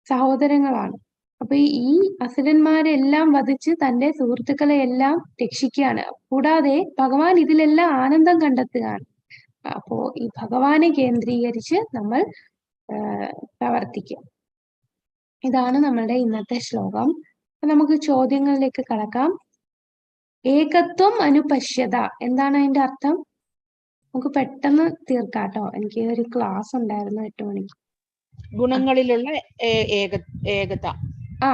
സഹോദരങ്ങളാണ്. അപ്പൊ ഈ അസുരന്മാരെല്ലാം വധിച്ച് തന്റെ സുഹൃത്തുക്കളെ എല്ലാം രക്ഷിക്കുകയാണ്. കൂടാതെ ഭഗവാൻ ഇതിലെല്ലാം ആനന്ദം കണ്ടെത്തുകയാണ്. അപ്പോ ഈ ഭഗവാനെ കേന്ദ്രീകരിച്ച് നമ്മൾ പ്രവർത്തിക്കും. ഇതാണ് നമ്മളുടെ ഇന്നത്തെ ശ്ലോകം. അപ്പൊ നമുക്ക് ചോദ്യങ്ങളിലേക്ക് കടക്കാം. ഏകത്വം അനുപശ്യത എന്താണ് അതിന്റെ അർത്ഥം? നമുക്ക് പെട്ടെന്ന് തീർക്കാട്ടോ, എനിക്ക് ഒരു ക്ലാസ് ഉണ്ടായിരുന്നു 8 മണിക്ക്. ഗുണങ്ങളിലുള്ള ഏകത. ആ,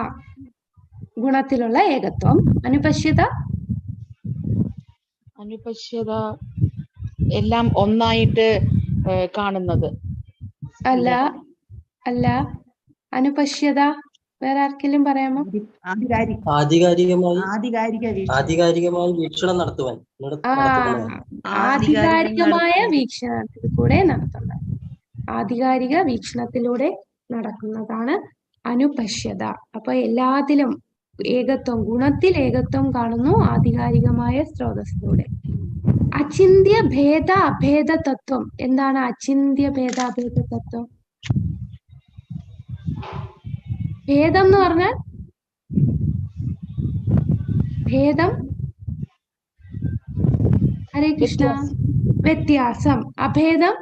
ഗുണത്തിലുള്ള ഏകത്വം. അനുപശ്യത എല്ലാം ഒന്നായിട്ട് കാണുന്നത്. അല്ല അല്ല, അനുപശ്യത വേറെ ആർക്കെങ്കിലും പറയാമോ? ആധികാരികമായി വീക്ഷണം നടത്തുവാൻ. ആധികാരികമായ വീക്ഷണത്തിൽ കൂടെ നടത്തുന്നത്. ആധികാരിക വീക്ഷണത്തിലൂടെ നടക്കുന്നതാണ് അനുപശ്യത. അപ്പൊ എല്ലാത്തിലും ഏകത്വം, ഗുണത്തിൽ ഏകത്വം കാണുന്നു ആധികാരികമായ സ്രോതസ്സിലൂടെ. അചിന്ത്യ ഭേദ അഭേദ തത്വം എന്താണ്? അചിന്ത്യ ഭേദ അഭേദ തത്വം. ഭേദം എന്ന് പറഞ്ഞാൽ ഭേദം, ഹരേ കൃഷ്ണ, വ്യത്യാസം. അഭേദം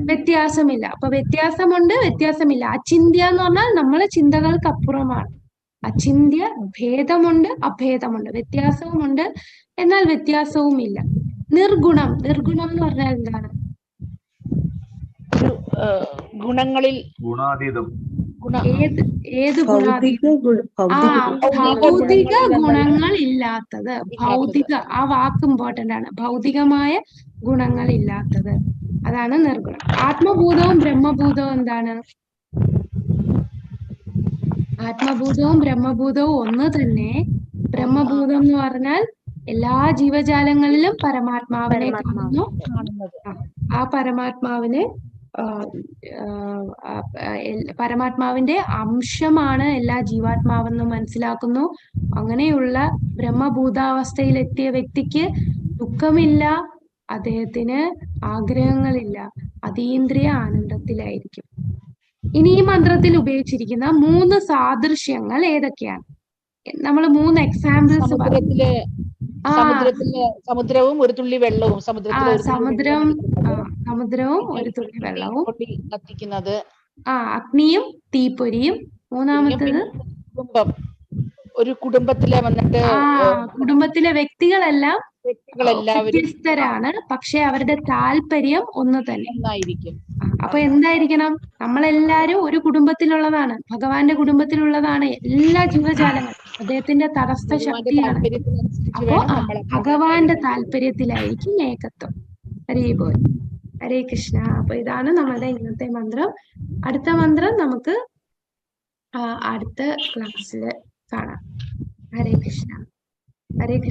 വ്യത്യാസമില്ല. അപ്പൊ വ്യത്യാസമുണ്ട്, വ്യത്യാസമില്ല. അചിന്ത്യ എന്ന് പറഞ്ഞാൽ നമ്മളെ ചിന്തകൾക്ക് അപ്പുറമാണ്. അചിന്ത്യ ഭേദമുണ്ട്, അഭേദമുണ്ട്, വ്യത്യാസവുമുണ്ട്, എന്നാൽ വ്യത്യാസവും ഇല്ല. നിർഗുണം. നിർഗുണം എന്ന് പറഞ്ഞാൽ എന്താണ്? ഗുണങ്ങളിൽ ഗുണാതീതം. ഏത് ഗുണാതീതം? ഭൗതിക ഗുണങ്ങൾ ഇല്ലാത്തത്. ഭൗതിക, ആ വാക്ക് ഇമ്പോർട്ടന്റ് ആണ്. ഭൗതികമായ ഗുണങ്ങൾ ഇല്ലാത്തത്, അതാണ് നിർഗുണം. ആത്മഭൂതവും ബ്രഹ്മഭൂതവും എന്താണ്? ആത്മഭൂതവും ബ്രഹ്മഭൂതവും ഒന്ന് തന്നെ. ബ്രഹ്മഭൂതം എന്ന് പറഞ്ഞാൽ എല്ലാ ജീവജാലങ്ങളിലും പരമാത്മാവിനെ കാണുന്നു. ആ പരമാത്മാവിനെ പരമാത്മാവിന്റെ അംശമാണ് എല്ലാ ജീവാത്മാവെന്ന് മനസ്സിലാക്കുന്നു. അങ്ങനെയുള്ള ബ്രഹ്മഭൂതാവസ്ഥയിലെത്തിയ വ്യക്തിക്ക് ദുഃഖമില്ല, അദ്ദേഹത്തിന് ആഗ്രഹങ്ങളില്ല, അതീന്ദ്രിയ ആനന്ദത്തിലായിരിക്കും. ഇനി ഈ മന്ത്രത്തിൽ ഉപയോഗിച്ചിരിക്കുന്ന 3 സാദൃശ്യങ്ങൾ ഏതൊക്കെയാണ്? നമ്മൾ 3 എക്സാമ്പിൾസ് സമുദ്രവും ഒരു തുള്ളി വെള്ളവും. സമുദ്രവും ഒരു തുള്ളി വെള്ളവും. കത്തിക്കുന്നത്. അഗ്നിയും തീപ്പൊരിയും. മൂന്നാമത്തേത് ഒരു കുടുംബത്തിലെ വന്നിട്ട് കുടുംബത്തിലെ വ്യക്തികളെല്ലാം വ്യത്യസ്തരാണ്, പക്ഷെ അവരുടെ താല്പര്യം ഒന്ന് തന്നെ ആയിരിക്കും. അപ്പൊ എന്തായിരിക്കണം? നമ്മളെല്ലാരും ഒരു കുടുംബത്തിലുള്ളതാണ്, ഭഗവാന്റെ കുടുംബത്തിലുള്ളതാണ് എല്ലാ ജീവജാലങ്ങളും. അദ്ദേഹത്തിന്റെ തടസ്ഥ ശക്തിയാണ്. അപ്പോ ഭഗവാന്റെ താല്പര്യത്തിലായിരിക്കും ഏകത്വം. ഹരി ബോൽ, ഹരേ കൃഷ്ണ. അപ്പൊ ഇതാണ് നമ്മുടെ ഇന്നത്തെ മന്ത്രം. അടുത്ത മന്ത്രം നമുക്ക് അടുത്ത ക്ലാസ്സിൽ കാണാം. ഹരേ കൃഷ്ണ, ഹരേ കൃഷ്ണ.